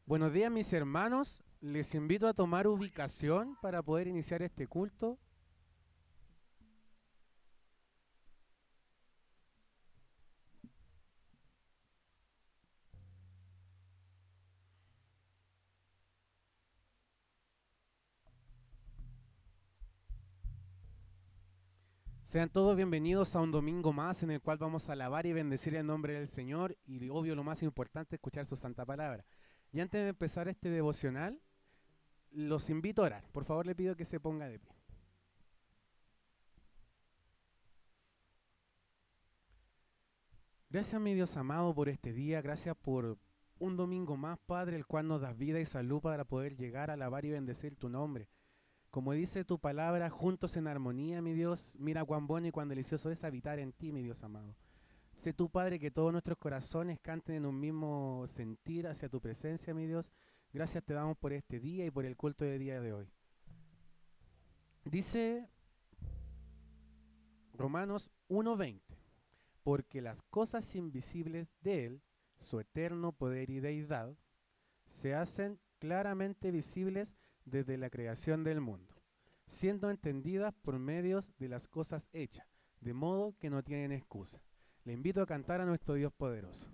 Buenos días, mis hermanos. Les invito a tomar ubicación para poder iniciar este culto. Sean todos bienvenidos a un domingo más en el cual vamos a alabar y bendecir el nombre del Señor y, obvio, lo más importante, escuchar su santa palabra. Y antes de empezar este devocional, los invito a orar. Por favor, le pido que se ponga de pie. Gracias, mi Dios amado, por este día. Gracias por un domingo más, Padre, el cual nos das vida y salud para poder llegar a alabar y bendecir tu nombre. Como dice tu palabra, juntos en armonía, mi Dios, mira cuán bueno y cuán delicioso es habitar en ti, mi Dios amado. Sé tu, Padre, que todos nuestros corazones canten en un mismo sentir hacia tu presencia, mi Dios. Gracias te damos por este día y por el culto de día de hoy. Dice Romanos 1:20, porque las cosas invisibles de Él, su eterno poder y deidad, se hacen claramente visibles desde la creación del mundo, siendo entendidas por medios de las cosas hechas, de modo que no tienen excusa. Le invito a cantar a nuestro Dios poderoso.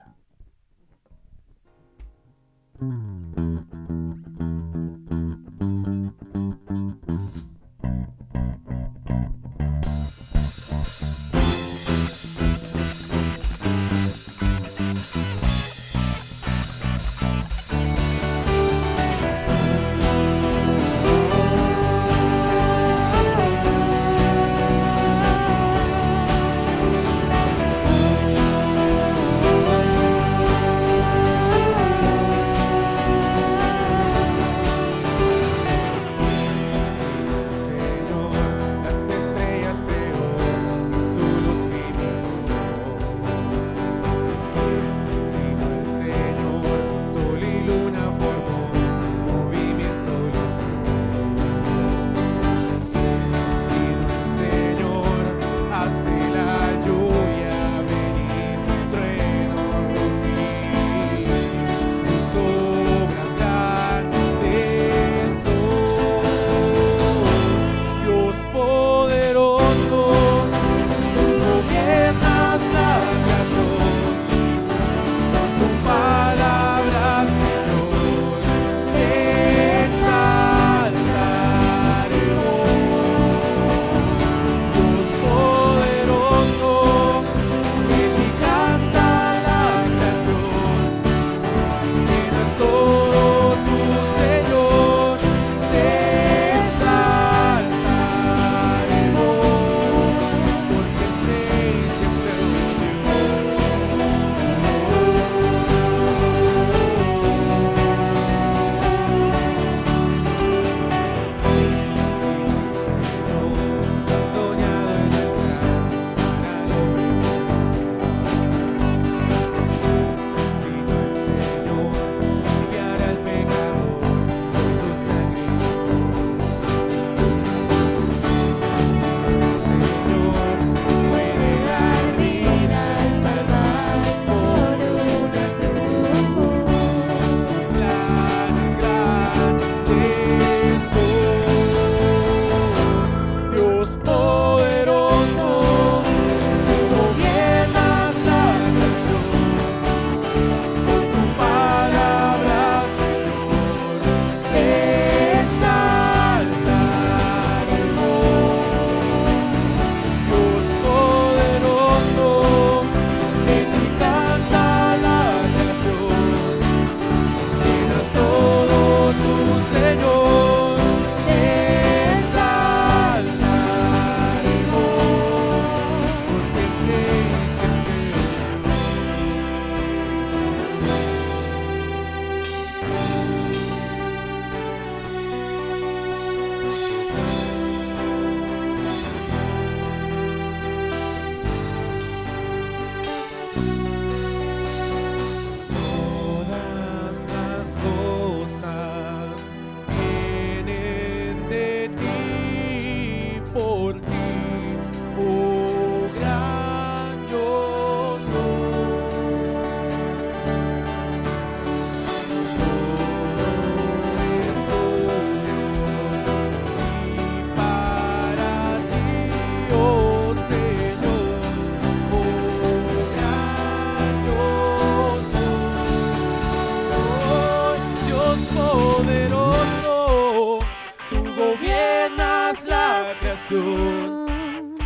creación.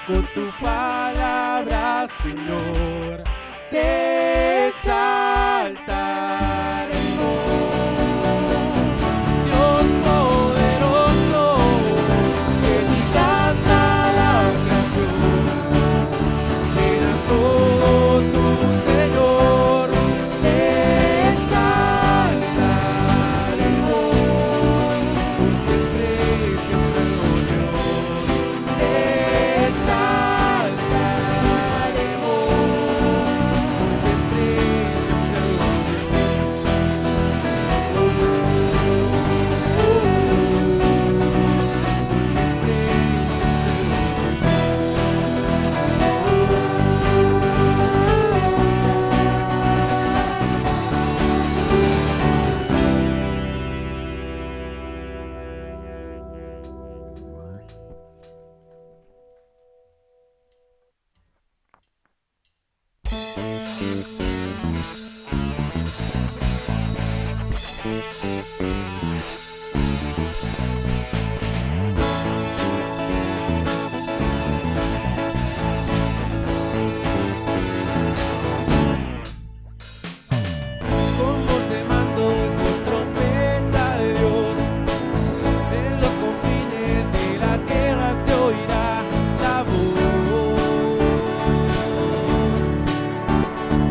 Con tu palabra, Señor, te exaltaremos. Dios poderoso, que te canta la creación. Llenas todo tu Señor, te exaltaremos. Por siempre, siempre, oh Dios, te exaltaremos. Por siempre, siempre, oh con voz de mando y con trompeta de Dios, en los confines de la tierra se oirá la voz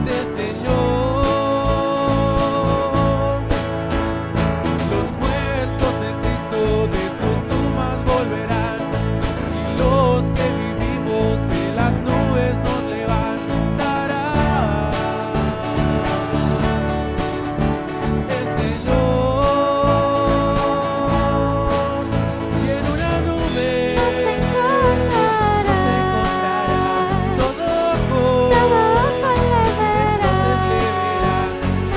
del Señor. Los muertos en Cristo de sus tumbas volverán, y los que vivimos en las nubes nos levantarán. El Señor, y en una nube nos encontrará, todo ojo entonces le verá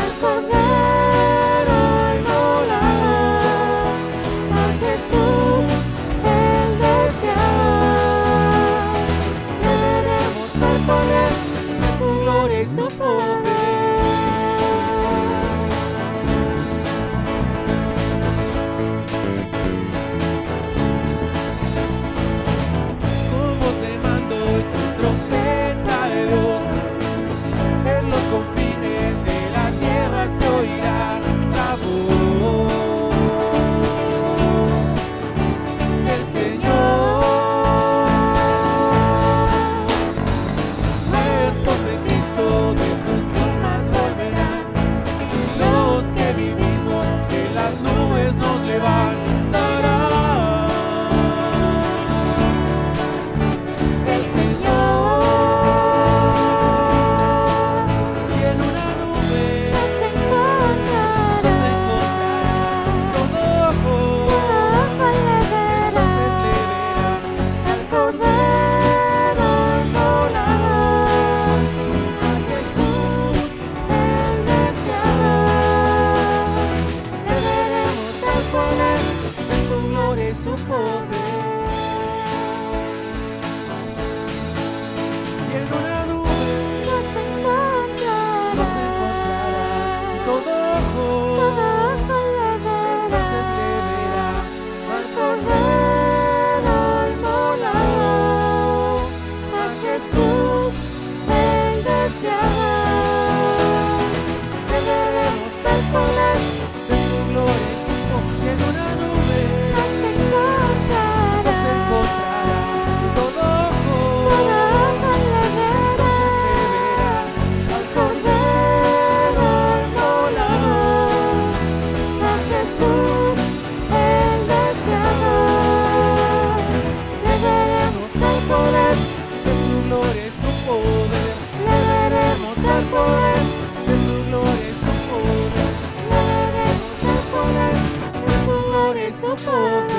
al Cordero inmolado, a Jesús el deseado. Le veremos al poder de su gloria y su poder. Con voz de mando y con trompeta de Dios, en los confines de la tierra se oirá la voz del Señor. Muertos en Cristo de sus tumbas volverán, y los que vivimos en las nubes nos levantarán. El Señor, y en una nube nos encontrará, todo ojo entonces le verá al Cordero inmolado, a Jesús el deseado. Le veremos al poder de su gloria y su poder. Y en una nube nos encontrará, y todo ojo entonces le verá al Cordero inmolado, a Jesús el deseado. Le veremos al poder de su gloria y su poder. Y en una nube nos encontrará, y todo ojo entonces le verá al Cordero inmolado, a Jesús el deseado. Le veremos al poder de su gloria y su poder. Le veremos al poder de su gloria y su poder. Le veremos al poder de su gloria y su poder.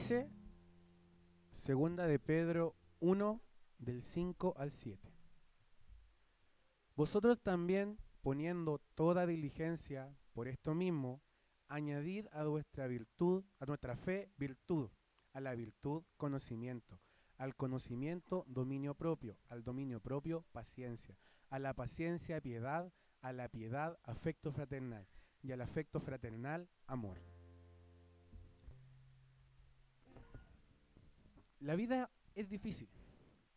Dice Segunda de Pedro 1, del 5 al 7. Vosotros también, poniendo toda diligencia por esto mismo, añadid a vuestra virtud, a nuestra fe, virtud, a la virtud, conocimiento, al conocimiento, dominio propio, al dominio propio, paciencia, a la paciencia, piedad, a la piedad, afecto fraternal, y al afecto fraternal, amor. La vida es difícil,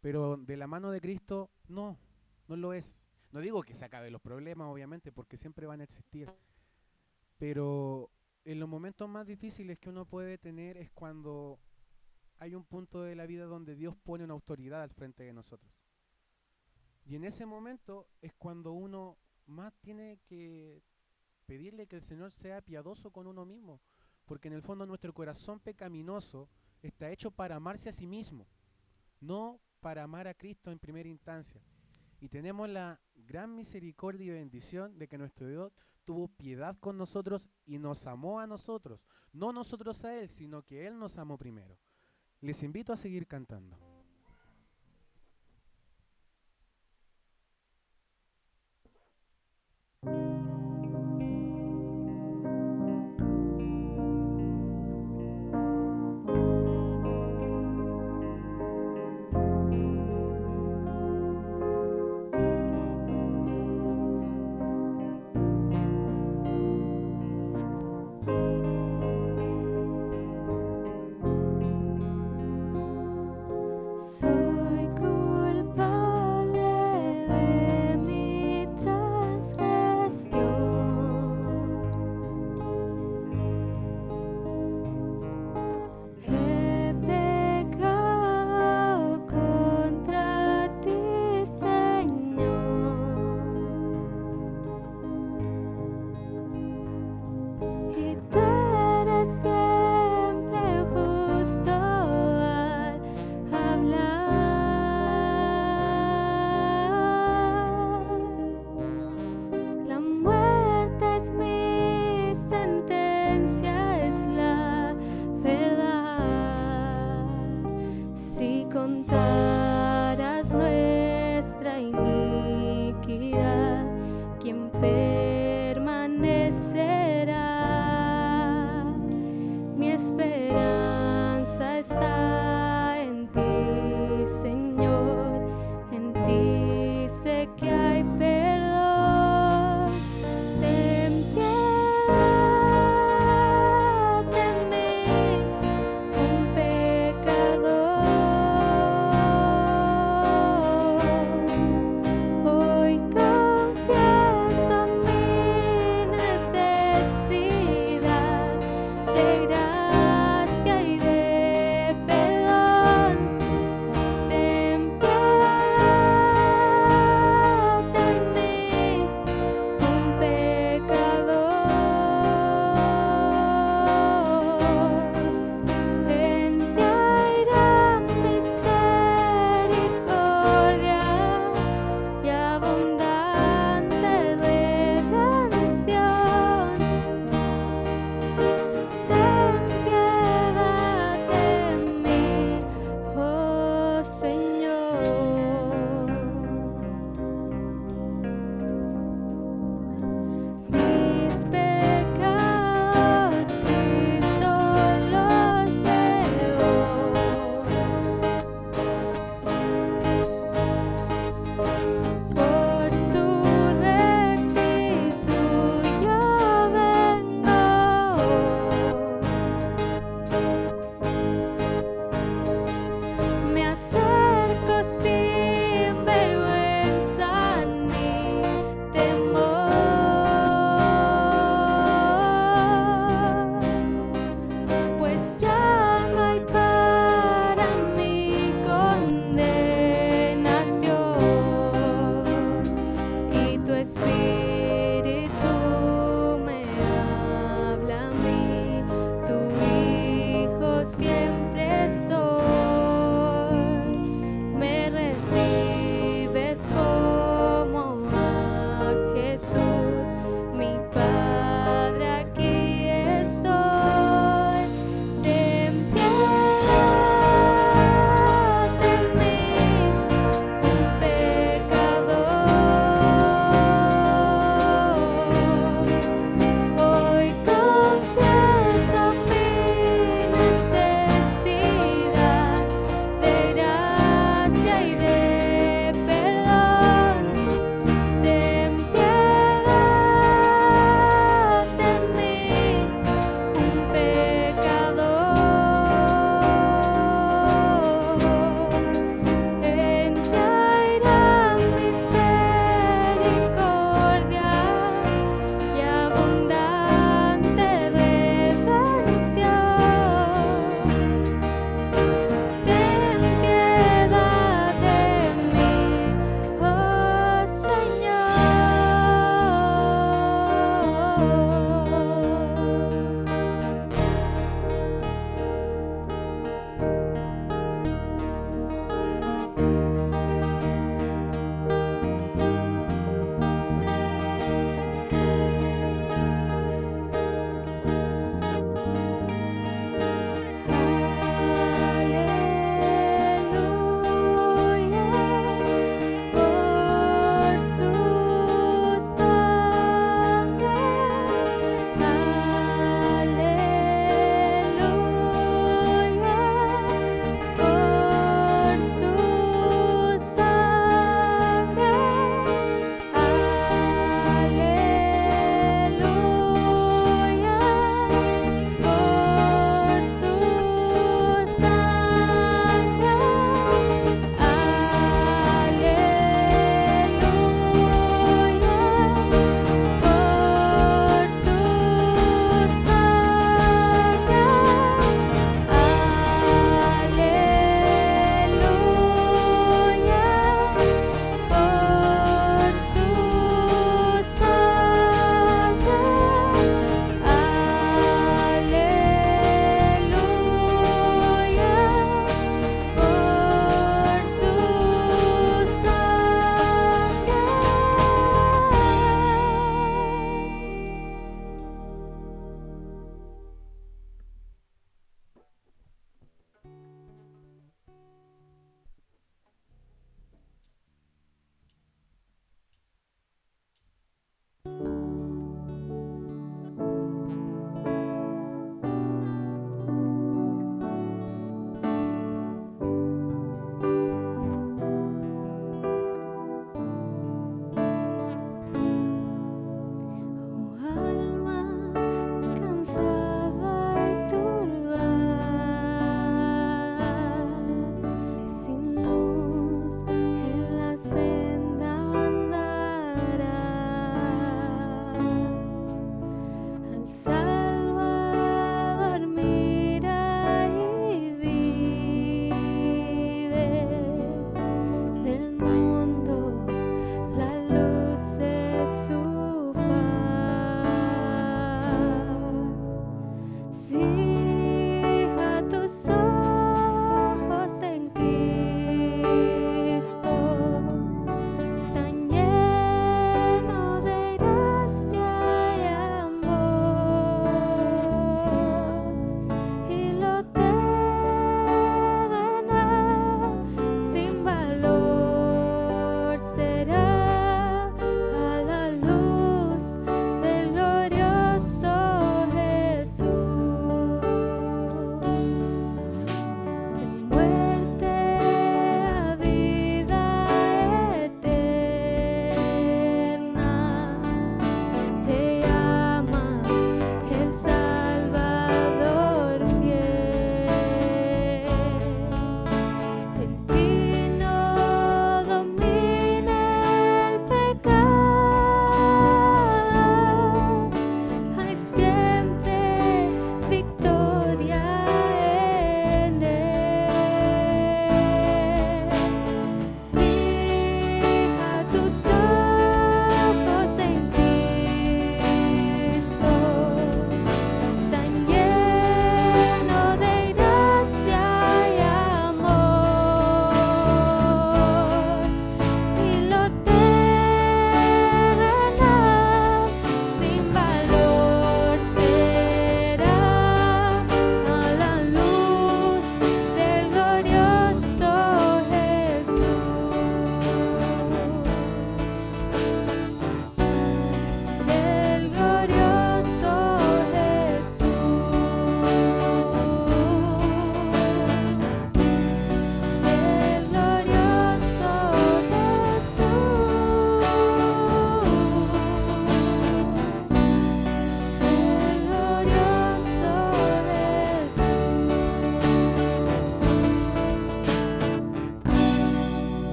pero de la mano de Cristo no lo es. No digo que se acaben los problemas, obviamente, porque siempre van a existir, pero en los momentos más difíciles que uno puede tener es cuando hay un punto de la vida donde Dios pone una autoridad al frente de nosotros. Y en ese momento es cuando uno más tiene que pedirle que el Señor sea piadoso con uno mismo, porque en el fondo nuestro corazón pecaminoso está hecho para amarse a sí mismo, no para amar a Cristo en primera instancia. Y tenemos la gran misericordia y bendición de que nuestro Dios tuvo piedad con nosotros y nos amó a nosotros. No nosotros a Él, sino que Él nos amó primero. Les invito a seguir cantando.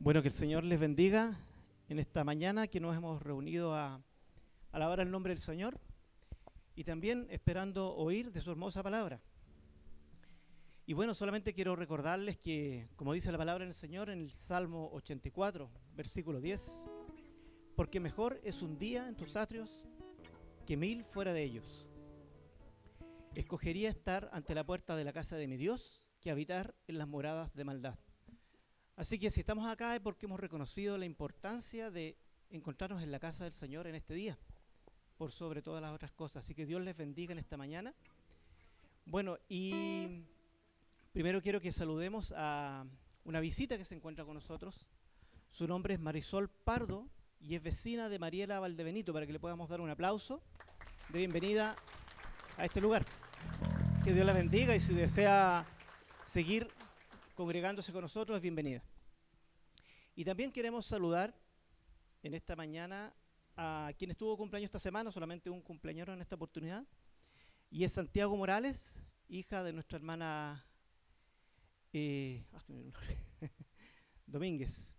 Bueno, que el Señor les bendiga en esta mañana que nos hemos reunido a alabar el nombre del Señor y también esperando oír de su hermosa palabra. Y bueno, solamente quiero recordarles que, como dice la palabra del Señor en el Salmo 84, versículo 10, porque mejor es un día en tus atrios que 1000 fuera de ellos. Escogería estar ante la puerta de la casa de mi Dios que habitar en las moradas de maldad. Así que si estamos acá es porque hemos reconocido la importancia de encontrarnos en la casa del Señor en este día, por sobre todas las otras cosas. Así que Dios les bendiga en esta mañana. Bueno, y primero quiero que saludemos a una visita que se encuentra con nosotros. Su nombre es Marisol Pardo y es vecina de Mariela Valdebenito, para que le podamos dar un aplauso de bienvenida a este lugar. Que Dios la bendiga y si desea seguir congregándose con nosotros, es bienvenida. Y también queremos saludar en esta mañana a quien estuvo cumpleaños esta semana, solamente un cumpleañero en esta oportunidad, y es Santiago Morales, hija de nuestra hermana Domínguez,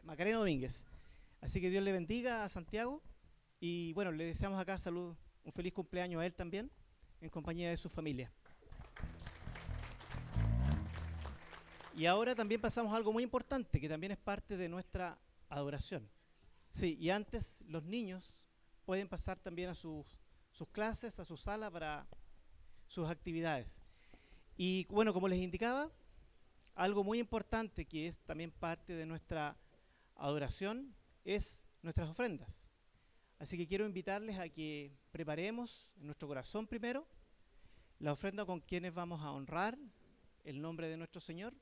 Macarena Domínguez. Así que Dios le bendiga a Santiago y bueno, le deseamos acá salud, un feliz cumpleaños a él también, en compañía de su familia. Y ahora también pasamos a algo muy importante, que también es parte de nuestra adoración. Sí, y antes los niños pueden pasar también a sus clases, a su sala para sus actividades. Y bueno, como les indicaba, algo muy importante que es también parte de nuestra adoración es nuestras ofrendas. Así que quiero invitarles a que preparemos en nuestro corazón primero la ofrenda con quienes vamos a honrar el nombre de nuestro Señor.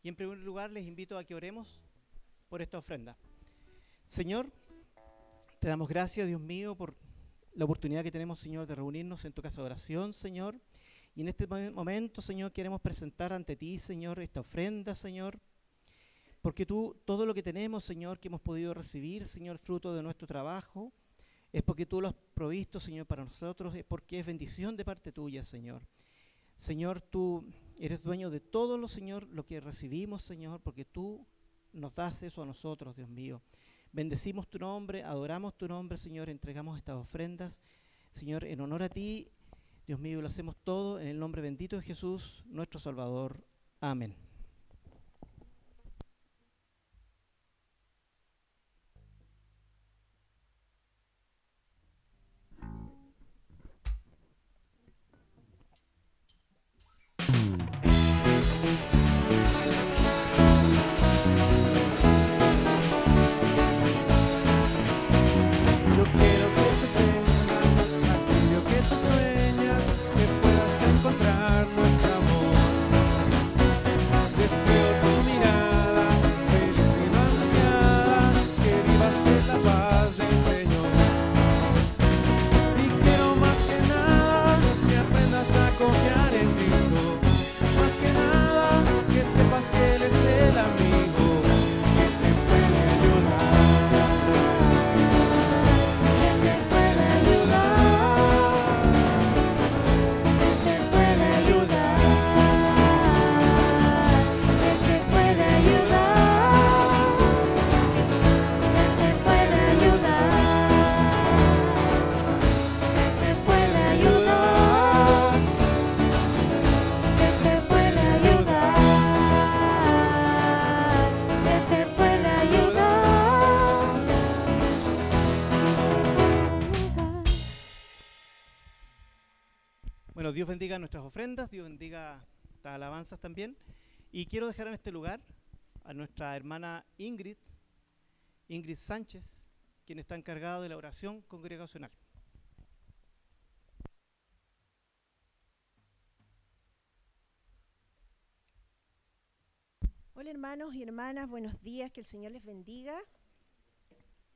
Y en primer lugar les invito a que oremos por esta ofrenda. Señor, te damos gracias, Dios mío, por la oportunidad que tenemos, Señor, de reunirnos en tu casa de oración, Señor. Y en este momento, Señor, queremos presentar ante ti, Señor, esta ofrenda, Señor. Porque tú, todo lo que tenemos, Señor, que hemos podido recibir, Señor, fruto de nuestro trabajo, es porque tú lo has provisto, Señor, para nosotros, es porque es bendición de parte tuya, Señor. Señor, tú eres dueño de todo lo, Señor, lo que recibimos, Señor, porque tú nos das eso a nosotros, Dios mío. Bendecimos tu nombre, adoramos tu nombre, Señor, entregamos estas ofrendas, Señor, en honor a ti, Dios mío, lo hacemos todo en el nombre bendito de Jesús, nuestro Salvador. Amén. Yo quiero que tú tengas aquello que tú sueñas, que puedas encontrar nuestro amor. Deseo tu mirada, feliz y no ansiada, que vivas en la paz del Señor. Y quiero más que nada que aprendas a confiar en Cristo. Más que nada que sepas que Él es el amigo que te puede ayudar. Bueno, Dios bendiga nuestras ofrendas, Dios bendiga estas alabanzas también. Y quiero dejar en este lugar a nuestra hermana Ingrid Sánchez, quien está encargada de la oración congregacional. Hola hermanos y hermanas, buenos días, que el Señor les bendiga.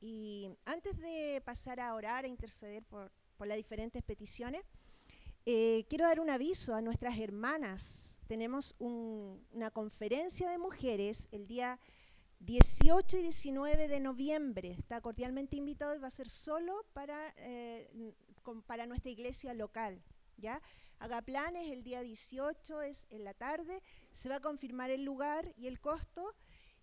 Y antes de pasar a orar, a interceder por las diferentes peticiones, quiero dar un aviso a nuestras hermanas. Tenemos una conferencia de mujeres el día 18 y 19 de noviembre. Está cordialmente invitado y va a ser solo para nuestra iglesia local, ¿ya? Haga planes, el día 18 es en la tarde, se va a confirmar el lugar y el costo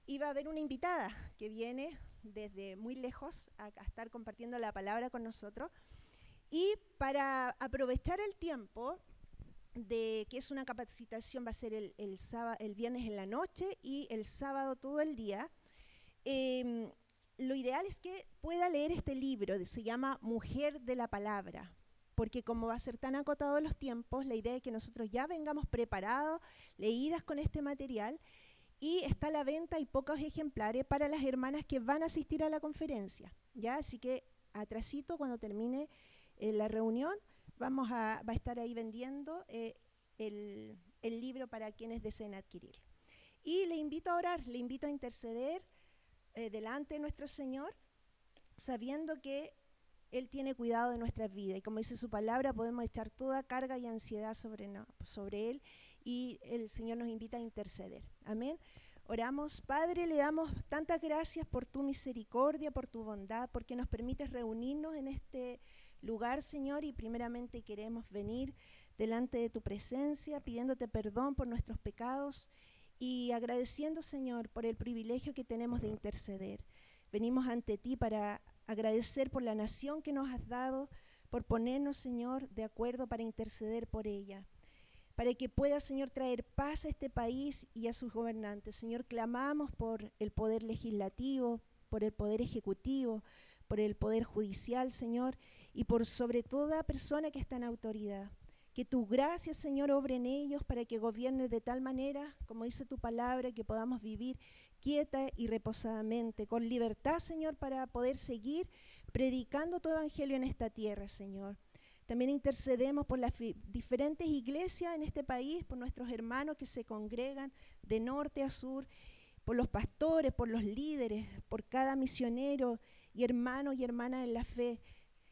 iba a haber una invitada que viene desde muy lejos a estar compartiendo la palabra con nosotros. Y para aprovechar el tiempo de que es una capacitación, va a ser el viernes en la noche y el sábado todo el día, lo ideal es que pueda leer este libro, se llama Mujer de la Palabra, porque como va a ser tan acotado los tiempos, la idea es que nosotros ya vengamos preparados, leídas con este material, y está a la venta, hay pocos ejemplares para las hermanas que van a asistir a la conferencia, ¿ya? Así que atrasito, cuando termine la reunión, va a estar ahí vendiendo el libro para quienes deseen adquirirlo. Y le invito a orar, le invito a interceder delante de nuestro Señor, sabiendo que Él tiene cuidado de nuestras vidas. Y como dice su palabra, podemos echar toda carga y ansiedad sobre Él, y el Señor nos invita a interceder. Amén. Oramos. Padre, le damos tantas gracias por tu misericordia, por tu bondad, porque nos permites reunirnos en este lugar, Señor, y primeramente queremos venir delante de tu presencia, pidiéndote perdón por nuestros pecados y agradeciendo, Señor, por el privilegio que tenemos de interceder. Venimos ante ti para agradecer por la nación que nos has dado, por ponernos, Señor, de acuerdo para interceder por ella, para que pueda, Señor, traer paz a este país y a sus gobernantes. Señor, clamamos por el poder legislativo, por el poder ejecutivo, por el poder judicial, Señor, y por sobre toda persona que está en autoridad. Que tu gracia, Señor, obre en ellos para que gobiernen de tal manera, como dice tu palabra, que podamos vivir quieta y reposadamente, con libertad, Señor, para poder seguir predicando tu evangelio en esta tierra, Señor. También intercedemos por las diferentes iglesias en este país, por nuestros hermanos que se congregan de norte a sur, por los pastores, por los líderes, por cada misionero y hermano y hermana en la fe.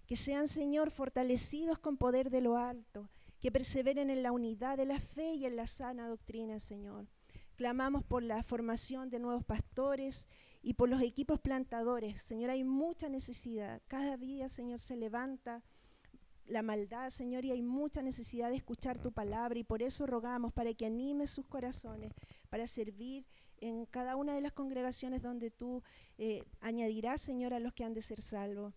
Que sean, Señor, fortalecidos con poder de lo alto, que perseveren en la unidad de la fe y en la sana doctrina, Señor. Clamamos por la formación de nuevos pastores y por los equipos plantadores. Señor, hay mucha necesidad. Cada día, Señor, se levanta la maldad, Señor, y hay mucha necesidad de escuchar tu palabra, y por eso rogamos para que animes sus corazones para servir en cada una de las congregaciones donde tú añadirás, Señor, a los que han de ser salvos.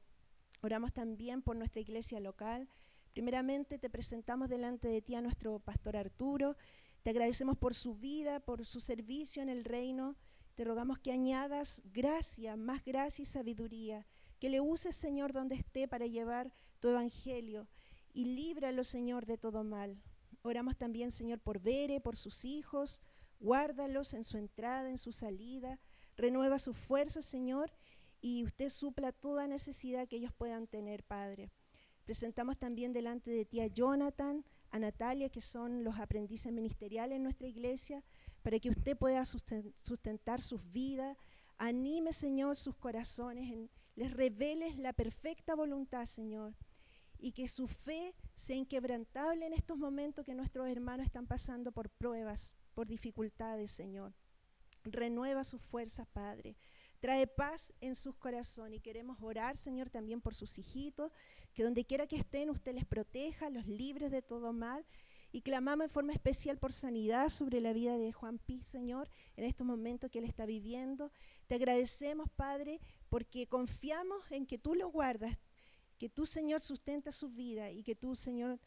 Oramos también por nuestra iglesia local. Primeramente te presentamos delante de ti a nuestro pastor Arturo. Te agradecemos por su vida, por su servicio en el reino. Te rogamos que añadas gracia, más gracia y sabiduría. Que le uses, Señor, donde esté para llevar tu evangelio. Y líbralo, Señor, de todo mal. Oramos también, Señor, por Bere, por sus hijos. Guárdalos en su entrada, en su salida. Renueva sus fuerzas, Señor, y usted supla toda necesidad que ellos puedan tener, Padre. Presentamos también delante de ti a Jonathan, a Natalia, que son los aprendices ministeriales en nuestra iglesia, para que usted pueda sustentar sus vidas. Anime, Señor, sus corazones, les reveles la perfecta voluntad, Señor, y que su fe sea inquebrantable en estos momentos que nuestros hermanos están pasando por pruebas, por dificultades, Señor. Renueva sus fuerzas, Padre. Trae paz en sus corazones, y queremos orar, Señor, también por sus hijitos, que donde quiera que estén, usted les proteja, los libres de todo mal, y clamamos en forma especial por sanidad sobre la vida de Juan Pi, Señor, en estos momentos que él está viviendo. Te agradecemos, Padre, porque confiamos en que tú lo guardas, que tú, Señor, sustentas su vida, y que tú, Señor,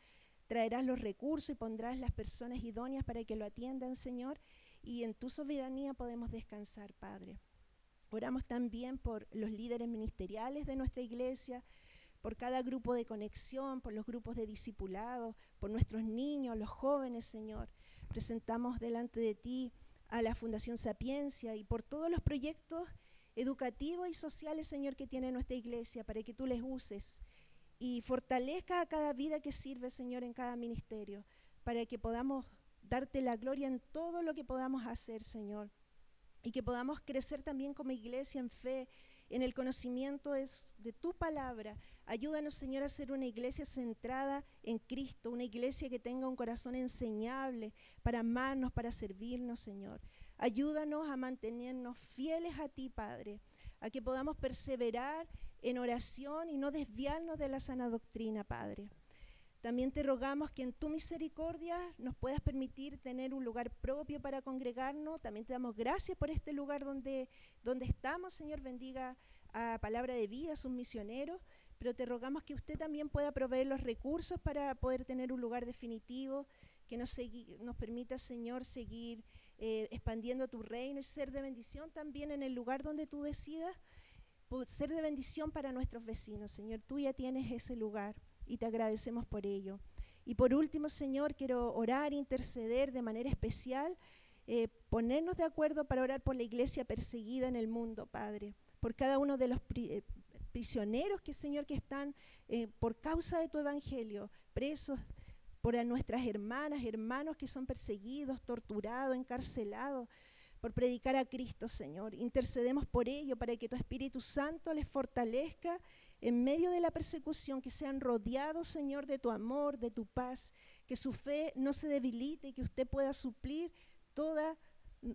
traerás los recursos y pondrás las personas idóneas para que lo atiendan, Señor, y en tu soberanía podemos descansar, Padre. Oramos también por los líderes ministeriales de nuestra iglesia, por cada grupo de conexión, por los grupos de discipulado, por nuestros niños, los jóvenes, Señor. Presentamos delante de ti a la Fundación Sapiencia y por todos los proyectos educativos y sociales, Señor, que tiene nuestra iglesia, para que tú les uses y fortalezca a cada vida que sirve, Señor, en cada ministerio, para que podamos darte la gloria en todo lo que podamos hacer, Señor, y que podamos crecer también como iglesia en fe, en el conocimiento de tu palabra. Ayúdanos, Señor, a ser una iglesia centrada en Cristo, una iglesia que tenga un corazón enseñable para amarnos, para servirnos, Señor. Ayúdanos a mantenernos fieles a ti, Padre, a que podamos perseverar en oración y no desviarnos de la sana doctrina, Padre. También te rogamos que en tu misericordia nos puedas permitir tener un lugar propio para congregarnos. También te damos gracias por este lugar donde estamos, Señor. Bendiga a Palabra de Vida, a sus misioneros. Pero te rogamos que usted también pueda proveer los recursos para poder tener un lugar definitivo, que nos permita, Señor, seguir expandiendo tu reino y ser de bendición también en el lugar donde tú decidas, ser de bendición para nuestros vecinos. Señor, tú ya tienes ese lugar y te agradecemos por ello. Y por último, Señor, quiero orar, interceder de manera especial, ponernos de acuerdo para orar por la iglesia perseguida en el mundo, Padre, por cada uno de los prisioneros que, Señor, que están por causa de tu evangelio, presos, por nuestras hermanas, hermanos que son perseguidos, torturados, encarcelados, por predicar a Cristo, Señor. Intercedemos por ello, para que tu Espíritu Santo les fortalezca en medio de la persecución, que sean rodeados, Señor, de tu amor, de tu paz, que su fe no se debilite y que usted pueda suplir todas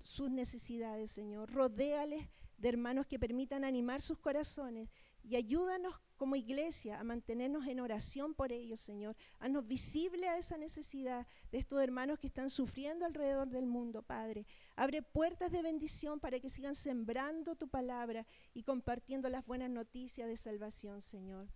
sus necesidades, Señor. Rodéales de hermanos que permitan animar sus corazones y ayúdanos como iglesia a mantenernos en oración por ellos, Señor. Haznos visible a esa necesidad de estos hermanos que están sufriendo alrededor del mundo, Padre. Abre puertas de bendición para que sigan sembrando tu palabra y compartiendo las buenas noticias de salvación, Señor.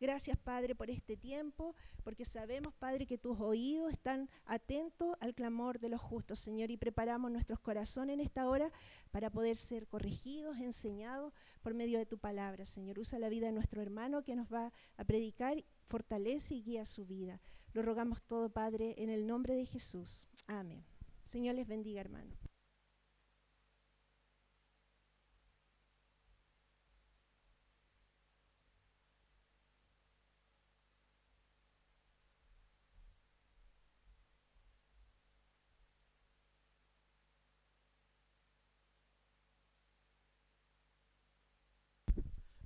Gracias, Padre, por este tiempo, porque sabemos, Padre, que tus oídos están atentos al clamor de los justos, Señor, y preparamos nuestros corazones en esta hora para poder ser corregidos, enseñados por medio de tu palabra, Señor. Usa la vida de nuestro hermano que nos va a predicar, fortalece y guía su vida. Lo rogamos todo, Padre, en el nombre de Jesús. Amén. Señor les bendiga, hermano.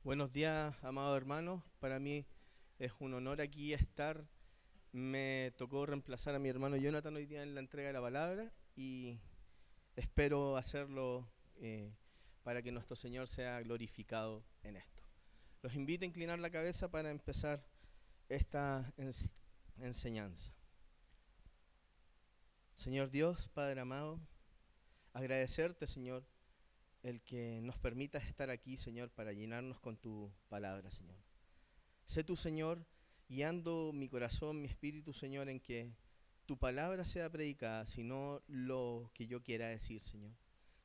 Buenos días, amados hermanos. Para mí es un honor aquí estar. Me tocó reemplazar a mi hermano Jonathan hoy día en la entrega de la palabra y espero hacerlo para que nuestro Señor sea glorificado en esto. Los invito a inclinar la cabeza para empezar esta enseñanza. Señor Dios, Padre amado, agradecerte, Señor, el que nos permitas estar aquí, Señor, para llenarnos con tu palabra, Señor. Sé tú, Señor, guiando mi corazón, mi espíritu, Señor, en que tu palabra sea predicada, sino lo que yo quiera decir, Señor.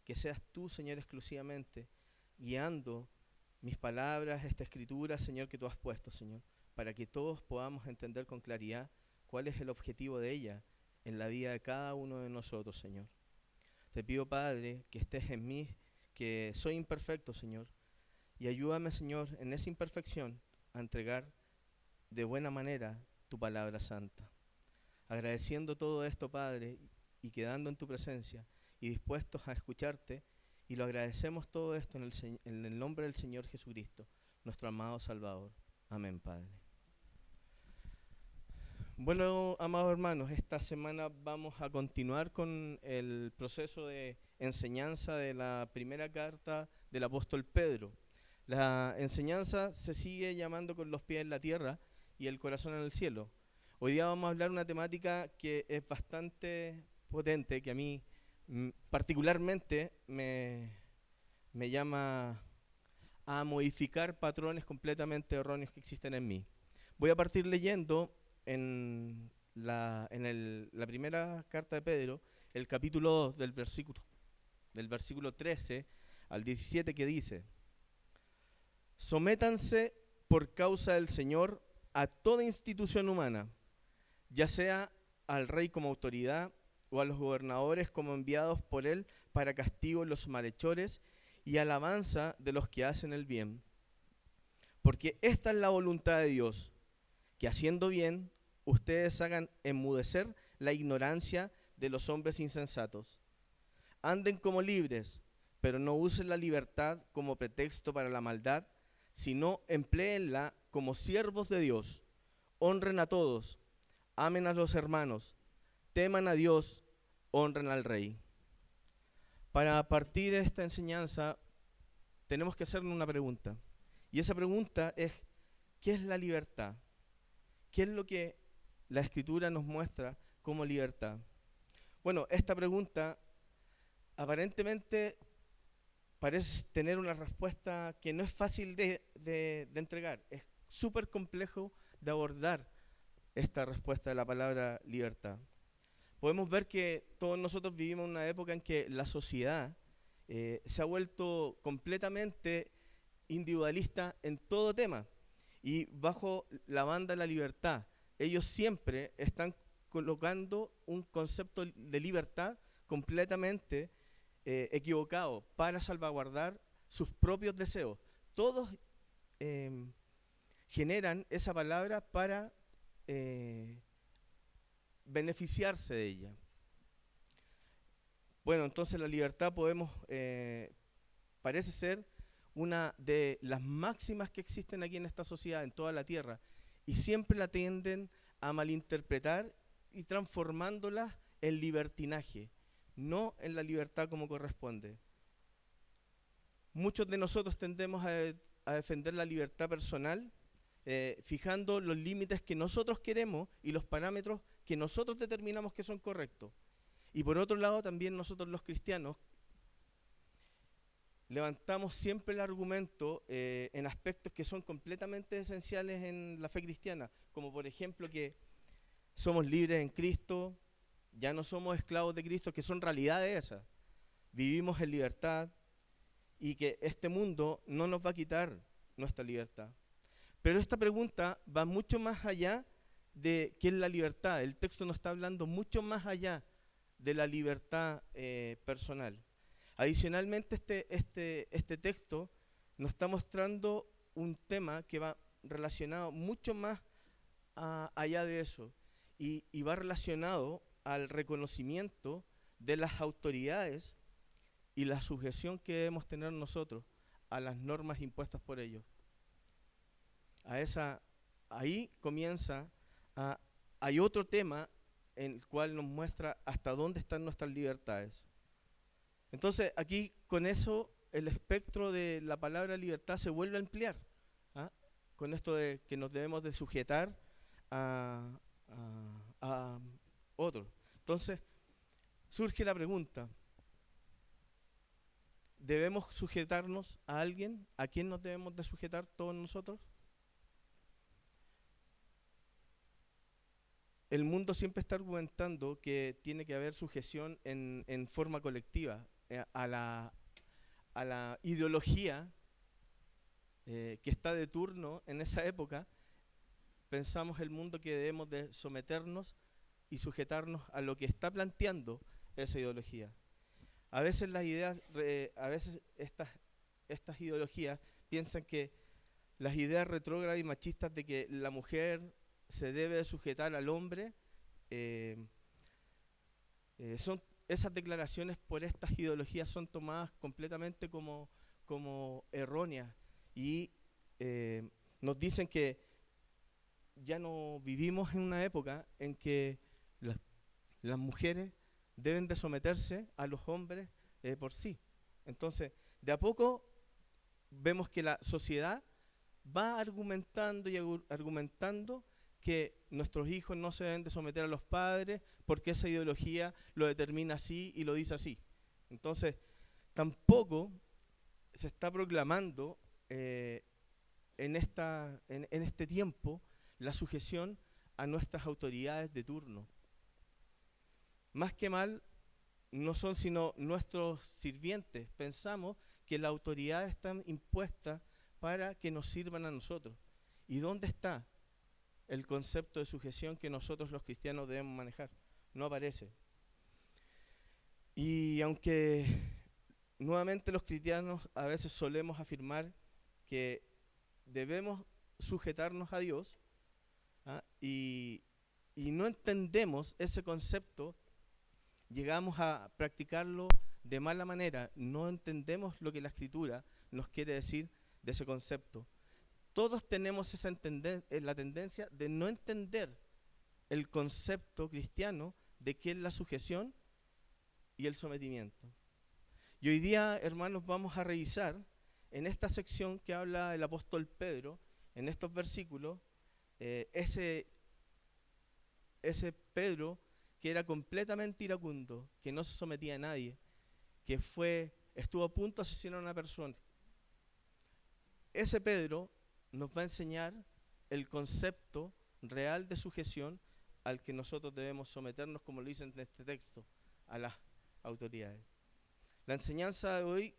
Que seas tú, Señor, exclusivamente guiando mis palabras, esta escritura, Señor, que tú has puesto, Señor, para que todos podamos entender con claridad cuál es el objetivo de ella en la vida de cada uno de nosotros, Señor. Te pido, Padre, que estés en mí, que soy imperfecto, Señor, y ayúdame, Señor, en esa imperfección a entregar de buena manera tu palabra santa. Agradeciendo todo esto, Padre, y quedando en tu presencia y dispuestos a escucharte, y lo agradecemos todo esto en el nombre del Señor Jesucristo, nuestro amado Salvador. Amén, Padre. Bueno, amados hermanos, esta semana vamos a continuar con el proceso de enseñanza de la primera carta del apóstol Pedro. La enseñanza se sigue llamando con los pies en la tierra y el corazón en el cielo. Hoy día vamos a hablar una temática que es bastante potente, que a mí particularmente me llama a modificar patrones completamente erróneos que existen en mí. Voy a partir leyendo en la primera carta de Pedro, el capítulo 2 del versículo 13 al 17, que dice: sométanse por causa del Señor a toda institución humana, ya sea al rey como autoridad o a los gobernadores como enviados por él para castigo de los malhechores y alabanza de los que hacen el bien. Porque esta es la voluntad de Dios, que haciendo bien, ustedes hagan enmudecer la ignorancia de los hombres insensatos. Anden como libres, pero no usen la libertad como pretexto para la maldad, sino empléenla como siervos de Dios. Honren a todos, amen a los hermanos, teman a Dios, honren al Rey. Para partir esta enseñanza, tenemos que hacernos una pregunta. Y esa pregunta es: ¿qué es la libertad? ¿Qué es lo que la Escritura nos muestra como libertad? Bueno, esta pregunta aparentemente parece tener una respuesta que no es fácil de entregar. Es súper complejo de abordar esta respuesta de la palabra libertad. Podemos ver que todos nosotros vivimos una época en que la sociedad se ha vuelto completamente individualista en todo tema, y bajo la banda de la libertad, ellos siempre están colocando un concepto de libertad completamente equivocado para salvaguardar sus propios deseos. Todos generan esa palabra para beneficiarse de ella. Bueno, entonces la libertad parece ser una de las máximas que existen aquí en esta sociedad, en toda la tierra, y siempre la tienden a malinterpretar y transformándola en libertinaje, no en la libertad como corresponde. Muchos de nosotros tendemos a defender la libertad personal, fijando los límites que nosotros queremos y los parámetros que nosotros determinamos que son correctos. Y por otro lado, también nosotros los cristianos levantamos siempre el argumento en aspectos que son completamente esenciales en la fe cristiana, como por ejemplo que somos libres en Cristo, ya no somos esclavos de Cristo, que son realidades esas. Vivimos en libertad y que este mundo no nos va a quitar nuestra libertad. Pero esta pregunta va mucho más allá de qué es la libertad. El texto nos está hablando mucho más allá de la libertad personal. Adicionalmente, este texto nos está mostrando un tema que va relacionado mucho más allá de eso, y va relacionado al reconocimiento de las autoridades y la sujeción que debemos tener nosotros a las normas impuestas por ellos. Ahí comienza, hay otro tema en el cual nos muestra hasta dónde están nuestras libertades. Entonces, aquí con eso el espectro de la palabra libertad se vuelve a ampliar, con esto de que nos debemos de sujetar a otro. Entonces, surge la pregunta, ¿debemos sujetarnos a alguien? ¿A quién nos debemos de sujetar todos nosotros? El mundo siempre está argumentando que tiene que haber sujeción en forma colectiva a la ideología que está de turno en esa época. Pensamos el mundo que debemos de someternos y sujetarnos a lo que está planteando esa ideología. A veces las ideas, estas ideologías piensan que las ideas retrógradas y machistas de que la mujer se debe sujetar al hombre, son esas declaraciones por estas ideologías son tomadas completamente como erróneas, y nos dicen que ya no vivimos en una época en que las mujeres deben de someterse a los hombres por sí. Entonces, de a poco vemos que la sociedad va argumentando y argumentando que nuestros hijos no se deben de someter a los padres porque esa ideología lo determina así y lo dice así. Entonces, tampoco se está proclamando en este tiempo la sujeción a nuestras autoridades de turno. Más que mal, no son sino nuestros sirvientes. Pensamos que las autoridades están impuestas para que nos sirvan a nosotros. ¿Y dónde está el concepto de sujeción que nosotros los cristianos debemos manejar? No aparece. Y aunque nuevamente los cristianos a veces solemos afirmar que debemos sujetarnos a Dios, y no entendemos ese concepto, llegamos a practicarlo de mala manera, no entendemos lo que la Escritura nos quiere decir de ese concepto. Todos tenemos la tendencia de no entender el concepto cristiano de qué es la sujeción y el sometimiento. Y hoy día, hermanos, vamos a revisar en esta sección que habla el apóstol Pedro, en estos versículos, ese Pedro que era completamente iracundo, que no se sometía a nadie, que estuvo a punto de asesinar a una persona. Ese Pedro nos va a enseñar el concepto real de sujeción al que nosotros debemos someternos, como lo dice en este texto, a las autoridades. La enseñanza de hoy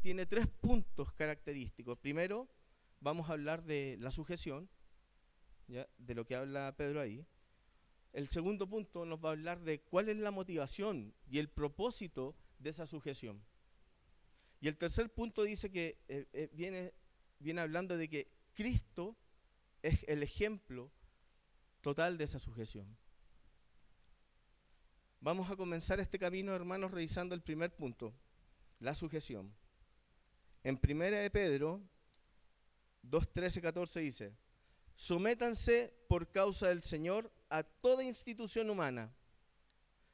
tiene 3 puntos característicos. Primero, vamos a hablar de la sujeción, ¿ya?, de lo que habla Pedro ahí. El segundo punto nos va a hablar de cuál es la motivación y el propósito de esa sujeción. Y el tercer punto dice que viene hablando de que Cristo es el ejemplo total de esa sujeción. Vamos a comenzar este camino, hermanos, revisando el primer punto, la sujeción. En 1 de Pedro 2, 13, 14 dice: sométanse por causa del Señor a toda institución humana,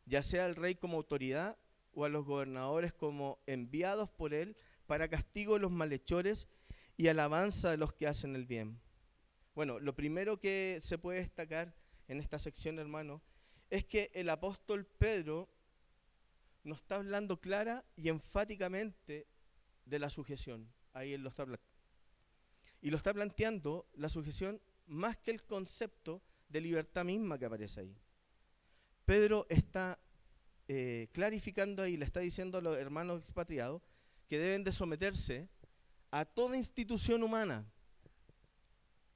ya sea al rey como autoridad o a los gobernadores como enviados por él para castigo de los malhechores y alabanza de los que hacen el bien. Bueno, lo primero que se puede destacar en esta sección, hermano, es que el apóstol Pedro nos está hablando clara y enfáticamente de la sujeción. Ahí él lo está planteando. Y lo está planteando la sujeción más que el concepto de libertad misma que aparece ahí. Pedro está clarificando ahí, le está diciendo a los hermanos expatriados que deben de someterse a toda institución humana,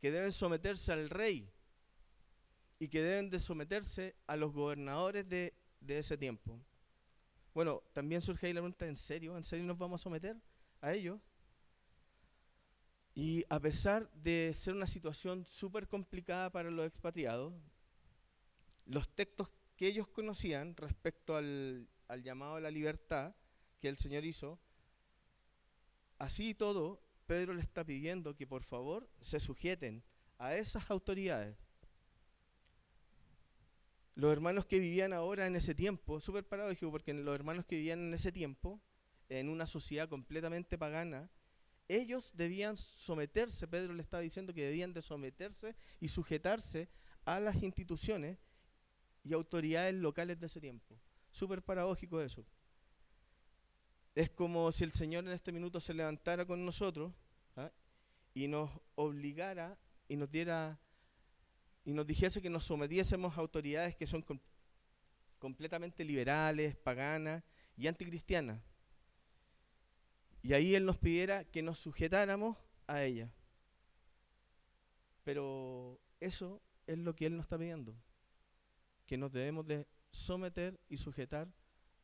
que deben someterse al rey y que deben de someterse a los gobernadores de ese tiempo. Bueno, también surge ahí la pregunta: ¿en serio? ¿En serio nos vamos a someter a ellos? Y a pesar de ser una situación súper complicada para los expatriados, los textos que ellos conocían respecto al llamado a la libertad que el Señor hizo, así y todo, Pedro le está pidiendo que por favor se sujeten a esas autoridades. Los hermanos que vivían ahora en ese tiempo, súper paradójico, porque los hermanos que vivían en ese tiempo, en una sociedad completamente pagana, ellos debían someterse, Pedro le estaba diciendo que debían de someterse y sujetarse a las instituciones y autoridades locales de ese tiempo. Súper paradójico eso. Es como si el Señor en este minuto se levantara con nosotros, ¿ah?, y nos obligara y nos diera y nos dijese que nos sometiésemos a autoridades que son completamente liberales, paganas y anticristianas. Y ahí Él nos pidiera que nos sujetáramos a ellas. Pero eso es lo que Él nos está pidiendo, que nos debemos de someter y sujetar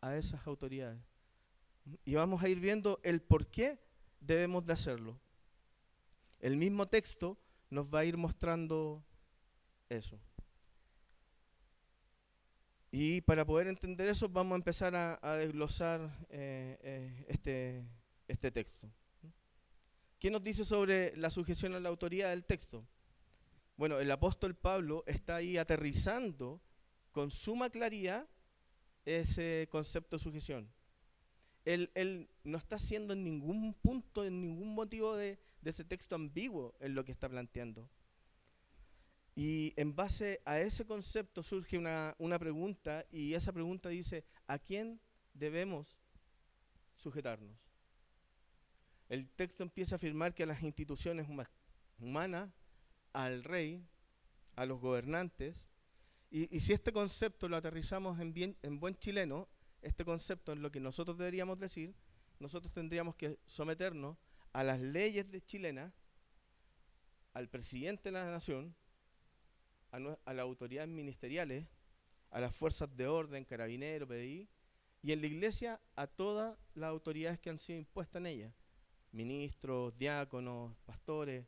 a esas autoridades. Y vamos a ir viendo el por qué debemos de hacerlo. El mismo texto nos va a ir mostrando eso. Y para poder entender eso vamos a empezar a desglosar este texto. ¿Qué nos dice sobre la sujeción a la autoridad del texto? Bueno, el apóstol Pablo está ahí aterrizando con suma claridad ese concepto de sujeción. Él no está haciendo en ningún punto, en ningún motivo de ese texto ambiguo en lo que está planteando. Y en base a ese concepto surge una pregunta, y esa pregunta dice: ¿a quién debemos sujetarnos? El texto empieza a afirmar que a las instituciones humanas, al rey, a los gobernantes, y si este concepto lo aterrizamos en buen chileno, este concepto en lo que nosotros deberíamos decir, nosotros tendríamos que someternos a las leyes chilenas, al presidente de la nación, a las autoridades ministeriales, a las fuerzas de orden, carabineros, PDI, y en la iglesia a todas las autoridades que han sido impuestas en ella, ministros, diáconos, pastores.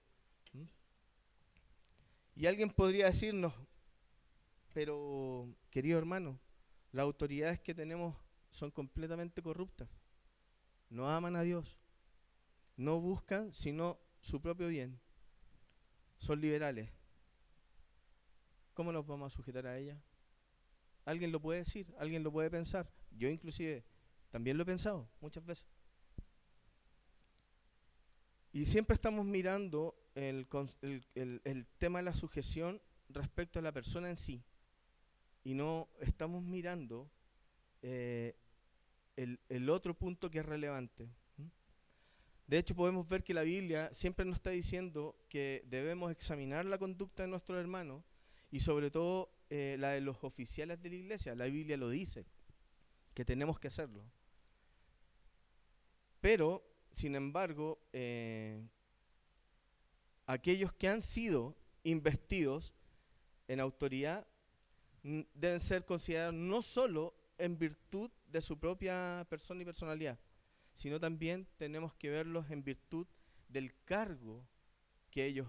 Y alguien podría decirnos: pero, querido hermano, las autoridades que tenemos son completamente corruptas, no aman a Dios, no buscan sino su propio bien, son liberales. ¿Cómo nos vamos a sujetar a ellas? ¿Alguien lo puede decir? ¿Alguien lo puede pensar? Yo inclusive también lo he pensado muchas veces. Y siempre estamos mirando el tema de la sujeción respecto a la persona en sí, y no estamos mirando el otro punto que es relevante. De hecho, podemos ver que la Biblia siempre nos está diciendo que debemos examinar la conducta de nuestros hermanos y sobre todo la de los oficiales de la iglesia. La Biblia lo dice, que tenemos que hacerlo. Pero, sin embargo, aquellos que han sido investidos en autoridad deben ser considerados no solo en virtud de su propia persona y personalidad, sino también tenemos que verlos en virtud del cargo que ellos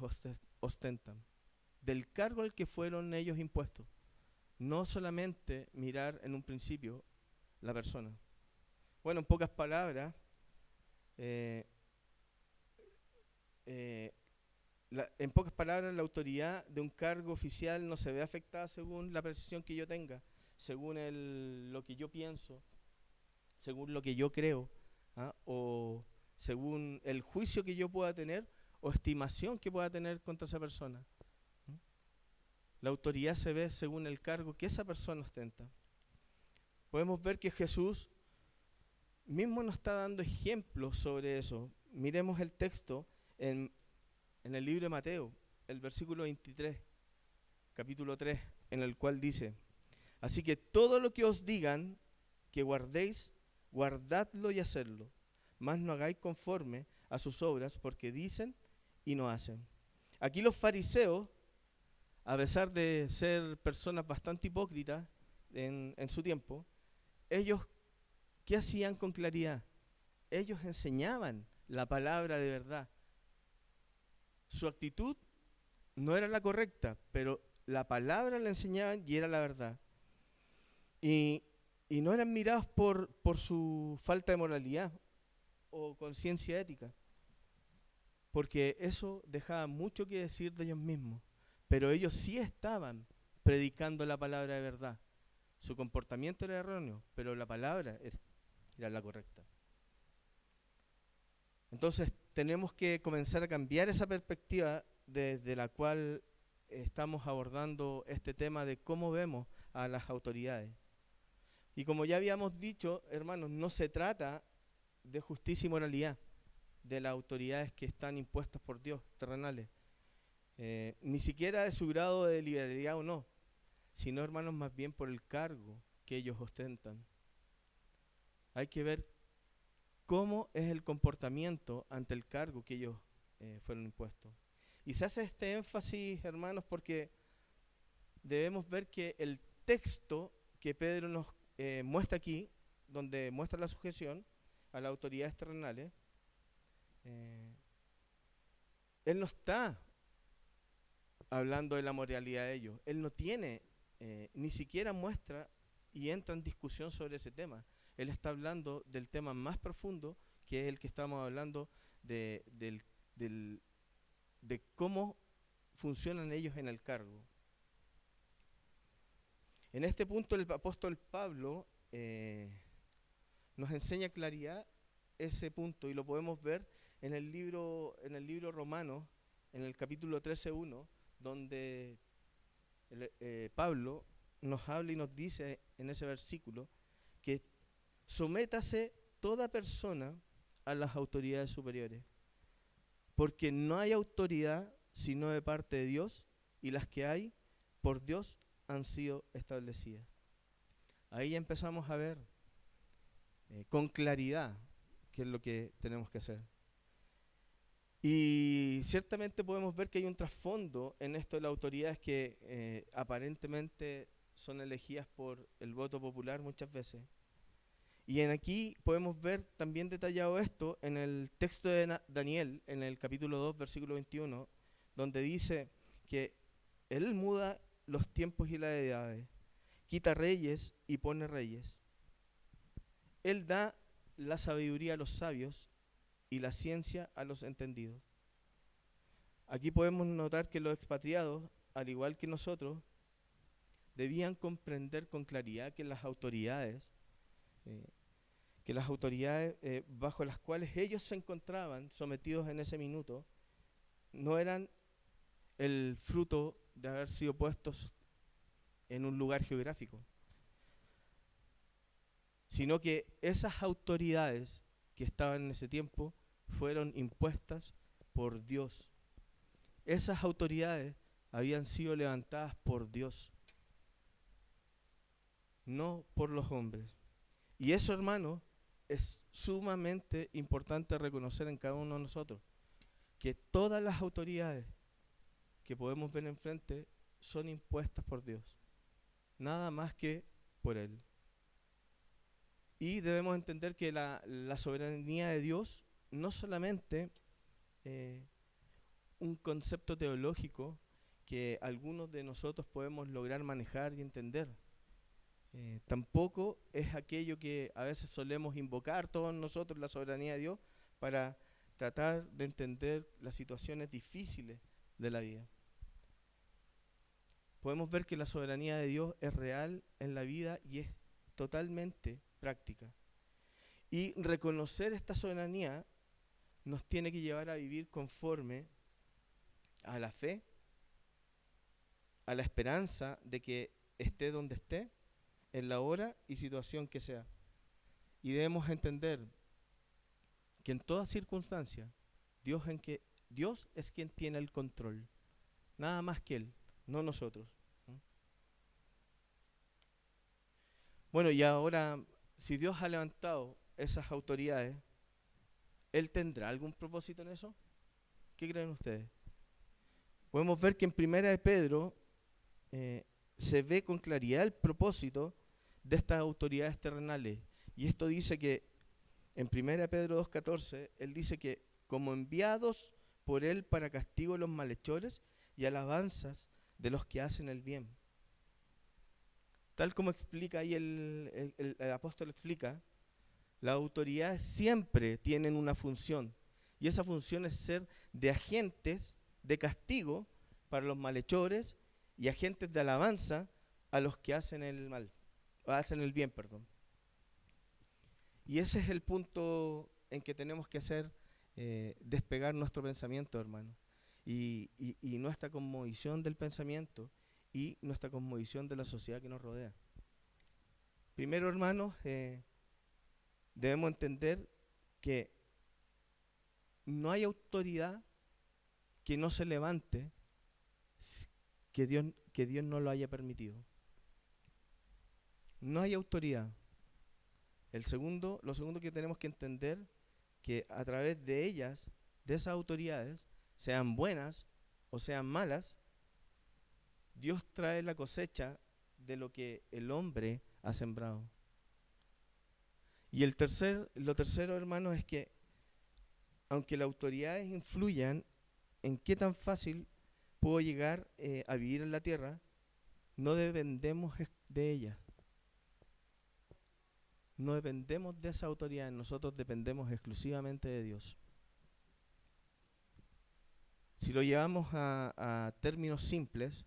ostentan, del cargo al que fueron ellos impuestos. No solamente mirar en un principio la persona. Bueno, en pocas palabras, la autoridad de un cargo oficial no se ve afectada según la percepción que yo tenga, según lo que yo pienso, según lo que yo creo, o según el juicio que yo pueda tener o estimación que pueda tener contra esa persona. La autoridad se ve según el cargo que esa persona ostenta. Podemos ver que Jesús mismo nos está dando ejemplos sobre eso. Miremos el texto en el libro de Mateo, el versículo 23, capítulo 3, en el cual dice: así que todo lo que os digan que guardéis, guardadlo y hacedlo, mas no hagáis conforme a sus obras, porque dicen y no hacen. Aquí los fariseos, a pesar de ser personas bastante hipócritas en su tiempo, ellos, ¿qué hacían con claridad? Ellos enseñaban la palabra de verdad. Su actitud no era la correcta, pero la palabra la enseñaban y era la verdad. Y no eran mirados por su falta de moralidad o conciencia ética, porque eso dejaba mucho que decir de ellos mismos, pero ellos sí estaban predicando la palabra de verdad. Su comportamiento era erróneo, pero la palabra era la correcta. Entonces tenemos que comenzar a cambiar esa perspectiva desde la cual estamos abordando este tema de cómo vemos a las autoridades. Y como ya habíamos dicho, hermanos, no se trata de justicia y moralidad de las autoridades que están impuestas por Dios, terrenales, ni siquiera de su grado de liberalidad o no, sino, hermanos, más bien por el cargo que ellos ostentan. Hay que ver cómo es el comportamiento ante el cargo que ellos fueron impuestos. Y se hace este énfasis, hermanos, porque debemos ver que el texto que Pedro nos muestra aquí, donde muestra la sujeción a las autoridades terrenales, él no está hablando de la moralidad de ellos. Él no tiene, ni siquiera muestra y entra en discusión sobre ese tema. Él está hablando del tema más profundo, que es el que estamos hablando de cómo funcionan ellos en el cargo. En este punto el apóstol Pablo nos enseña claridad ese punto, y lo podemos ver en el libro Romanos, en el capítulo 13:1, donde Pablo nos habla y nos dice en ese versículo que sométase toda persona a las autoridades superiores, porque no hay autoridad sino de parte de Dios, y las que hay por Dios han sido establecidas. Ahí ya empezamos a ver con claridad qué es lo que tenemos que hacer. Y ciertamente podemos ver que hay un trasfondo en esto de las autoridades que aparentemente son elegidas por el voto popular muchas veces. Y aquí podemos ver también detallado esto en el texto de Daniel, en el capítulo 2, versículo 21, donde dice que Él muda los tiempos y las edades, quita reyes y pone reyes. Él da la sabiduría a los sabios y la ciencia a los entendidos. Aquí podemos notar que los expatriados, al igual que nosotros, debían comprender con claridad que las autoridades bajo las cuales ellos se encontraban sometidos en ese minuto, no eran el fruto de haber sido puestos en un lugar geográfico, sino que esas autoridades que estaban en ese tiempo fueron impuestas por Dios. Esas autoridades habían sido levantadas por Dios, no por los hombres. Y eso, hermano, es sumamente importante reconocer en cada uno de nosotros, que todas las autoridades que podemos ver enfrente son impuestas por Dios, nada más que por Él. Y debemos entender que la soberanía de Dios no solamente un concepto teológico que algunos de nosotros podemos lograr manejar y entender. Tampoco es aquello que a veces solemos invocar todos nosotros, la soberanía de Dios, para tratar de entender las situaciones difíciles de la vida. Podemos ver que la soberanía de Dios es real en la vida y es totalmente práctica. Y reconocer esta soberanía nos tiene que llevar a vivir conforme a la fe, a la esperanza de que esté donde esté, en la hora y situación que sea. Y debemos entender que en toda circunstancia, Dios es quien tiene el control, nada más que Él, no nosotros. Bueno, y ahora, si Dios ha levantado esas autoridades, ¿Él tendrá algún propósito en eso? ¿Qué creen ustedes? Podemos ver que en 1 de Pedro se ve con claridad el propósito de estas autoridades terrenales. Y esto dice que en 1 Pedro 2:14, él dice que como enviados por Él para castigo de los malhechores y alabanzas de los que hacen el bien. Tal como explica ahí el apóstol explica, las autoridades siempre tienen una función, y esa función es ser de agentes de castigo para los malhechores y agentes de alabanza a los que hacen el mal, hacen el bien, perdón. Y ese es el punto en que tenemos que hacer despegar nuestro pensamiento, hermano, y nuestra cosmovisión del pensamiento y nuestra cosmovisión de la sociedad que nos rodea. Primero, hermanos, debemos entender que no hay autoridad que no se levante que Dios no lo haya permitido. No hay autoridad. Lo segundo que tenemos que entender, que a través de ellas, de esas autoridades, sean buenas o sean malas, Dios trae la cosecha de lo que el hombre ha sembrado. Y lo tercero, hermanos, es que aunque las autoridades influyan en qué tan fácil puedo llegar a vivir en la tierra, no dependemos de ellas. No dependemos de esa autoridad, nosotros dependemos exclusivamente de Dios. Si lo llevamos a términos simples,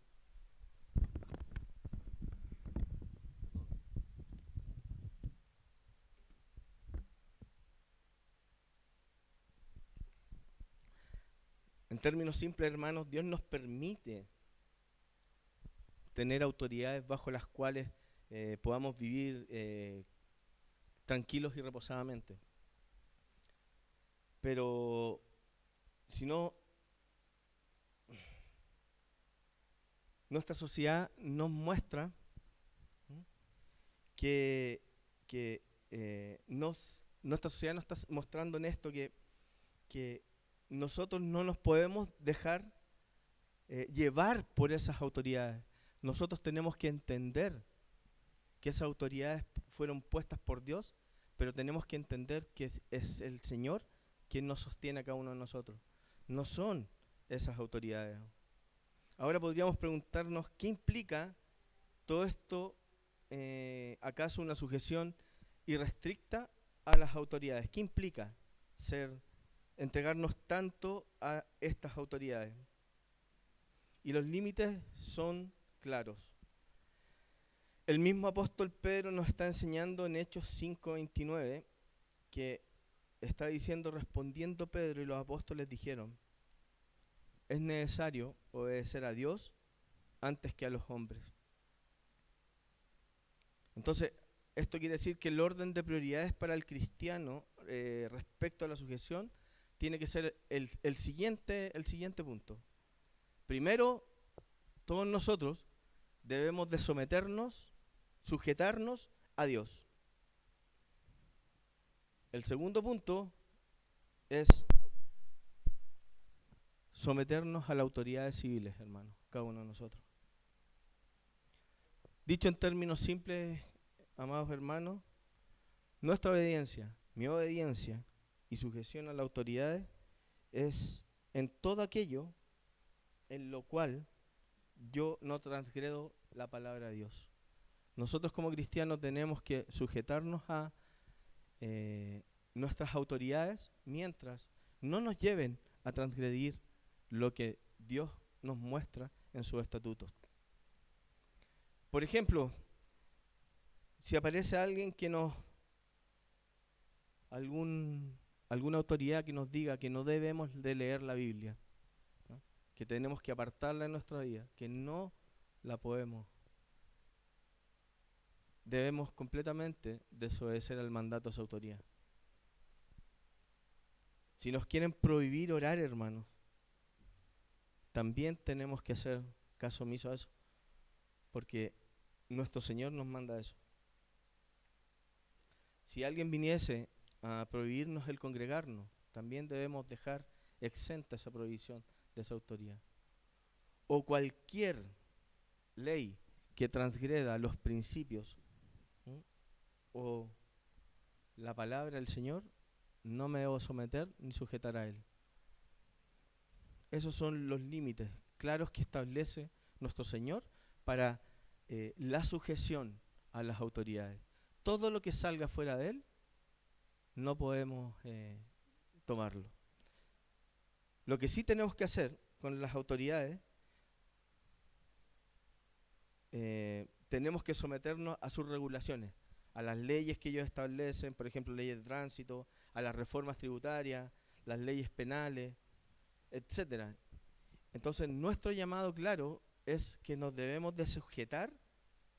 hermanos, Dios nos permite tener autoridades bajo las cuales podamos vivir tranquilos y reposadamente. Pero si no, nuestra sociedad nos muestra nuestra sociedad nos está mostrando en esto que nosotros no nos podemos dejar llevar por esas autoridades. Nosotros tenemos que entender que esas autoridades fueron puestas por Dios, pero tenemos que entender que es el Señor quien nos sostiene a cada uno de nosotros. No son esas autoridades. Ahora podríamos preguntarnos, ¿qué implica todo esto? ¿Acaso una sujeción irrestricta a las autoridades? ¿Qué implica entregarnos tanto a estas autoridades? Y los límites son claros. El mismo apóstol Pedro nos está enseñando en Hechos 5:29, que está diciendo, respondiendo Pedro y los apóstoles dijeron, es necesario obedecer a Dios antes que a los hombres. Entonces, esto quiere decir que el orden de prioridades para el cristiano respecto a la sujeción tiene que ser el siguiente punto. Primero, todos nosotros debemos de someternos, sujetarnos a Dios. El segundo punto es someternos a las autoridades civiles, hermanos, cada uno de nosotros. Dicho en términos simples, amados hermanos, nuestra obediencia, mi obediencia y sujeción a las autoridades es en todo aquello en lo cual yo no transgredo la palabra de Dios. Nosotros como cristianos tenemos que sujetarnos a nuestras autoridades mientras no nos lleven a transgredir lo que Dios nos muestra en sus estatutos. Por ejemplo, si aparece alguien que alguna autoridad que nos diga que no debemos de leer la Biblia, ¿no? Que tenemos que apartarla en nuestra vida, que no la podemos, debemos completamente desobedecer al mandato de esa autoridad. Si nos quieren prohibir orar, hermanos, también tenemos que hacer caso omiso a eso, porque nuestro Señor nos manda eso. Si alguien viniese a prohibirnos el congregarnos, también debemos dejar exenta esa prohibición de esa autoridad. O cualquier ley que transgreda los principios o la palabra del Señor, no me debo someter ni sujetar a Él. Esos son los límites claros que establece nuestro Señor para la sujeción a las autoridades. Todo lo que salga fuera de Él, no podemos tomarlo. Lo que sí tenemos que hacer con las autoridades, tenemos que someternos a sus regulaciones, a las leyes que ellos establecen, por ejemplo, leyes de tránsito, a las reformas tributarias, las leyes penales, etcétera. Entonces, nuestro llamado claro es que nos debemos de sujetar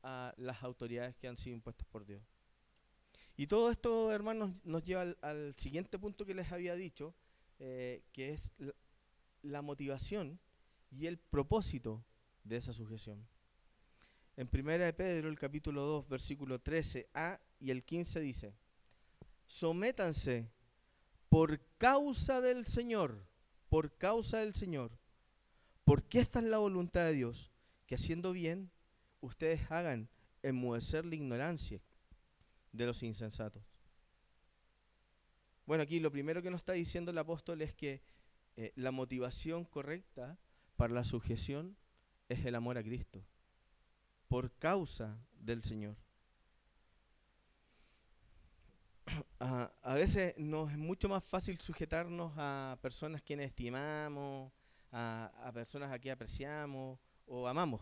a las autoridades que han sido impuestas por Dios. Y todo esto, hermanos, nos lleva al siguiente punto que les había dicho, que es la motivación y el propósito de esa sujeción. En 1 de Pedro, el capítulo 2, versículo 13a y el 15 dice: sométanse por causa del Señor, porque esta es la voluntad de Dios, que haciendo bien, ustedes hagan enmudecer la ignorancia de los insensatos. Bueno, aquí lo primero que nos está diciendo el apóstol es que la motivación correcta para la sujeción es el amor a Cristo, por causa del Señor. A veces nos es mucho más fácil sujetarnos a personas quienes estimamos, a personas a quien apreciamos o amamos.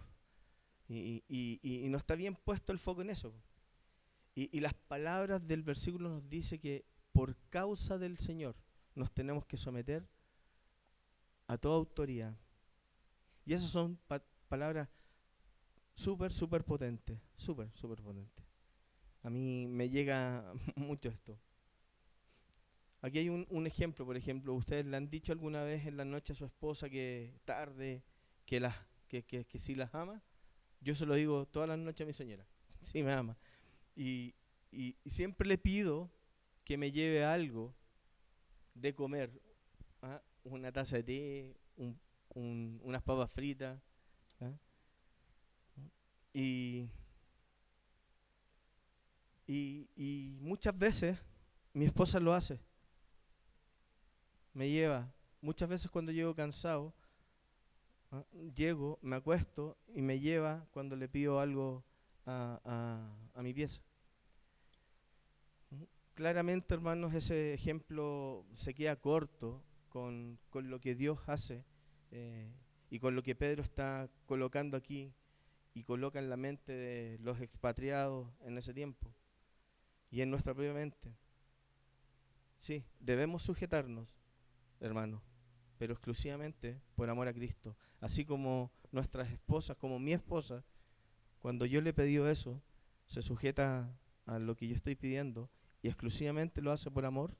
Y no está bien puesto el foco en eso. Y las palabras del versículo nos dice que por causa del Señor nos tenemos que someter a toda autoridad. Y esas son palabras súper potentes, súper potentes. A mí me llega mucho esto. Aquí hay un ejemplo, por ejemplo, ¿ustedes le han dicho alguna vez en la noche a su esposa que tarde, que sí las ama? Yo se lo digo todas las noches a mi señora, sí me ama. Y siempre le pido que me lleve algo de comer, una taza de té, unas papas fritas. Y muchas veces mi esposa lo hace. Me lleva. Muchas veces cuando llego cansado, llego, me acuesto y me lleva cuando le pido algo a mi pieza. Claramente, hermanos, ese ejemplo se queda corto con lo que Dios hace y con lo que Pedro está colocando aquí y coloca en la mente de los expatriados en ese tiempo y en nuestra propia mente. Sí, debemos sujetarnos, hermanos, pero exclusivamente por amor a Cristo. Así como nuestras esposas, como mi esposa, cuando yo le he pedido eso, se sujeta a lo que yo estoy pidiendo y exclusivamente lo hace por amor,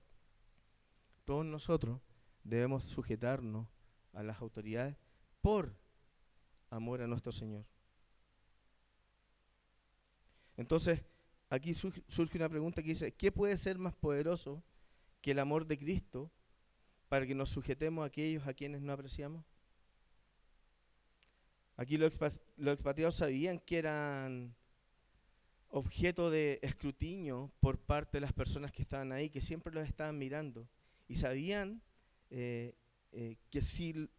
todos nosotros debemos sujetarnos a las autoridades por amor a nuestro Señor. Entonces, aquí surge una pregunta que dice, ¿qué puede ser más poderoso que el amor de Cristo para que nos sujetemos a aquellos a quienes no apreciamos? Aquí los expatriados sabían que eran objeto de escrutinio por parte de las personas que estaban ahí, que siempre los estaban mirando. Y sabían que si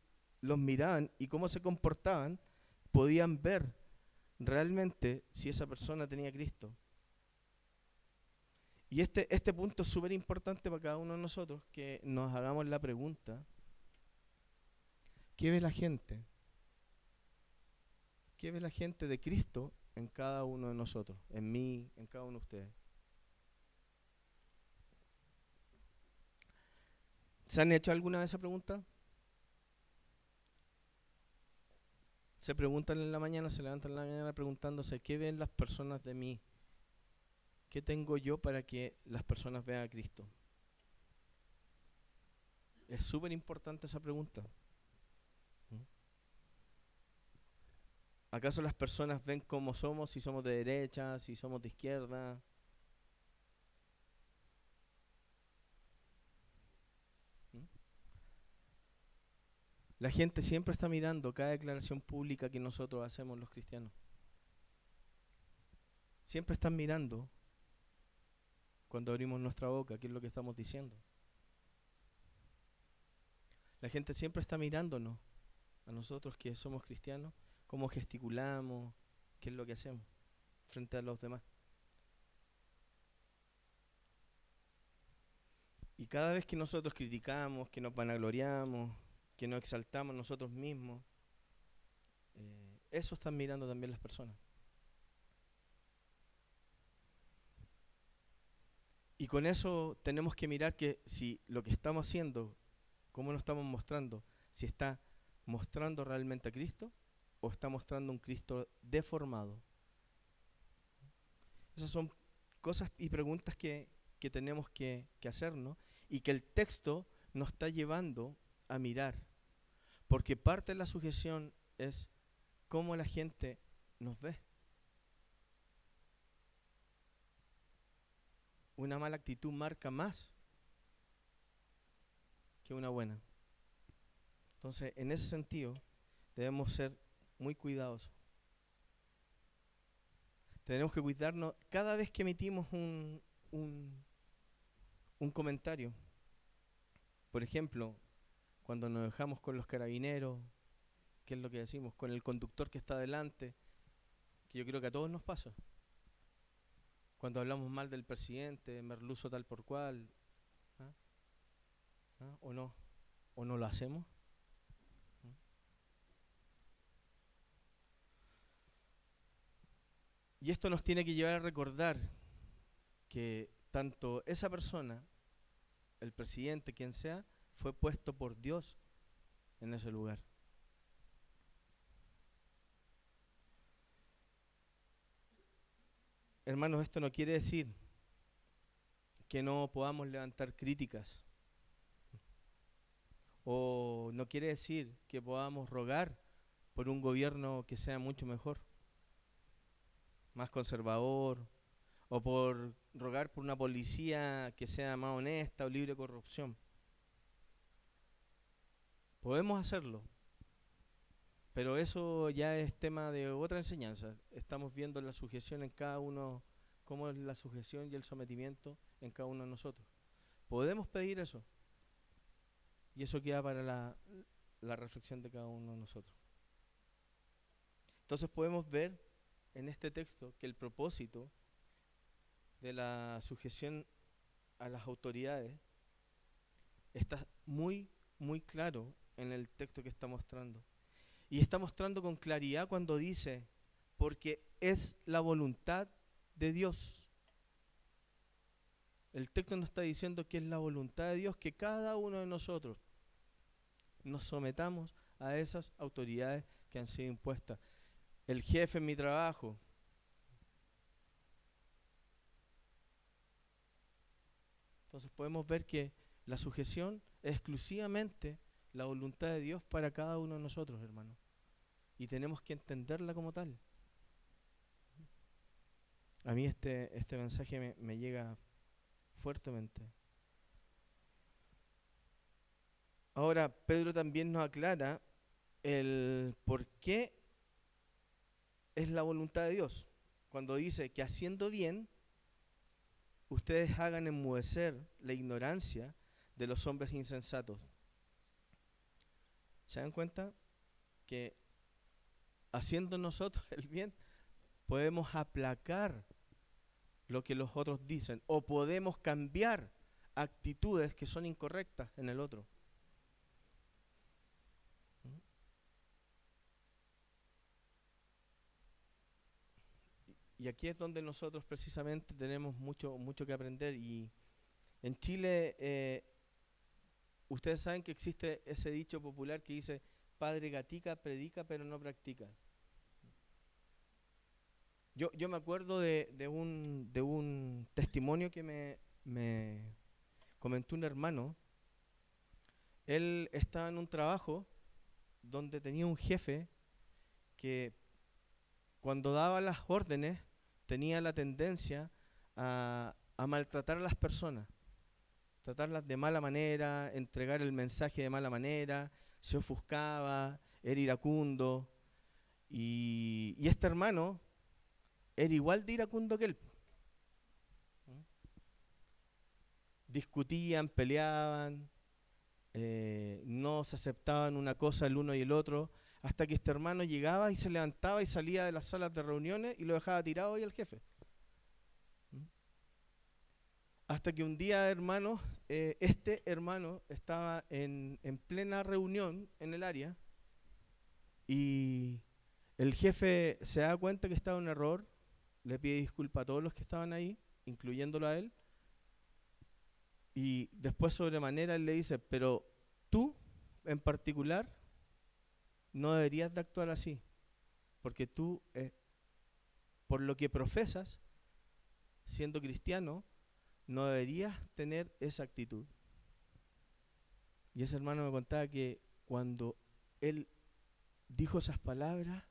los miraban y cómo se comportaban, podían ver realmente si esa persona tenía a Cristo. Y este punto es súper importante para cada uno de nosotros, que nos hagamos la pregunta, ¿qué ve la gente? ¿Qué ve la gente de Cristo en cada uno de nosotros? En mí, en cada uno de ustedes. ¿Se han hecho alguna vez esa pregunta? Se preguntan en la mañana, se levantan en la mañana preguntándose, ¿qué ven las personas de mí? ¿Qué tengo yo para que las personas vean a Cristo? Es súper importante esa pregunta. ¿Acaso las personas ven cómo somos, si somos de derecha, si somos de izquierda? La gente siempre está mirando cada declaración pública que nosotros hacemos los cristianos. Siempre están mirando cuando abrimos nuestra boca qué es lo que estamos diciendo. La gente siempre está mirándonos a nosotros que somos cristianos, cómo gesticulamos, qué es lo que hacemos frente a los demás. Y cada vez que nosotros criticamos, que nos vanagloriamos, que nos exaltamos nosotros mismos, eso están mirando también las personas. Y con eso tenemos que mirar que si lo que estamos haciendo, cómo nos estamos mostrando, si está mostrando realmente a Cristo o está mostrando un Cristo deformado. Esas son cosas y preguntas que tenemos que hacernos y que el texto nos está llevando a mirar. Porque parte de la sujeción es cómo la gente nos ve. Una mala actitud marca más que una buena. Entonces, en ese sentido, debemos ser muy cuidadosos. Tenemos que cuidarnos cada vez que emitimos un comentario. Por ejemplo, cuando nos dejamos con los carabineros, ¿qué es lo que decimos? Con el conductor que está delante, que yo creo que a todos nos pasa. Cuando hablamos mal del presidente, merluzo tal por cual, ¿ah? ¿Ah? ¿O no lo hacemos? Y esto nos tiene que llevar a recordar que tanto esa persona, el presidente, quien sea, fue puesto por Dios en ese lugar. Hermanos, esto no quiere decir que no podamos levantar críticas, o no quiere decir que podamos rogar por un gobierno que sea mucho mejor, más conservador, o por rogar por una policía que sea más honesta o libre de corrupción. Podemos hacerlo, pero eso ya es tema de otra enseñanza. Estamos viendo la sujeción en cada uno, cómo es la sujeción y el sometimiento en cada uno de nosotros. Podemos pedir eso, y eso queda para la reflexión de cada uno de nosotros. Entonces podemos ver en este texto que el propósito de la sujeción a las autoridades está muy, muy claro en el texto que está mostrando. Y está mostrando con claridad cuando dice, porque es la voluntad de Dios. El texto nos está diciendo que es la voluntad de Dios que cada uno de nosotros nos sometamos a esas autoridades que han sido impuestas. El jefe en mi trabajo, Entonces podemos ver que la sujeción es exclusivamente la voluntad de Dios para cada uno de nosotros, hermanos. Y tenemos que entenderla como tal. A mí este mensaje me llega fuertemente. Ahora, Pedro también nos aclara el por qué es la voluntad de Dios. Cuando dice que haciendo bien, ustedes hagan enmudecer la ignorancia de los hombres insensatos. ¿Se dan cuenta? Que haciendo nosotros el bien, podemos aplacar lo que los otros dicen, o podemos cambiar actitudes que son incorrectas en el otro. Y aquí es donde nosotros precisamente tenemos mucho que aprender. Y en Chile, ustedes saben que existe ese dicho popular que dice: padre gatica, predica pero no practica. Yo me acuerdo de un testimonio que me comentó un hermano. Él estaba en un trabajo donde tenía un jefe que cuando daba las órdenes tenía la tendencia a maltratar a las personas, tratarlas de mala manera, entregar el mensaje de mala manera, se ofuscaba, era iracundo. Y este hermano era igual de iracundo que él. Discutían, peleaban, no se aceptaban una cosa el uno y el otro, hasta que este hermano llegaba y se levantaba y salía de las salas de reuniones y lo dejaba tirado ahí al jefe. Hasta que un día, hermano, este hermano estaba en plena reunión en el área y el jefe se da cuenta que estaba en un error, le pide disculpas a todos los que estaban ahí, incluyéndolo a él, y después sobremanera él le dice: pero tú en particular no deberías de actuar así, porque tú, por lo que profesas, siendo cristiano, no deberías tener esa actitud. Y ese hermano me contaba que cuando él dijo esas palabras,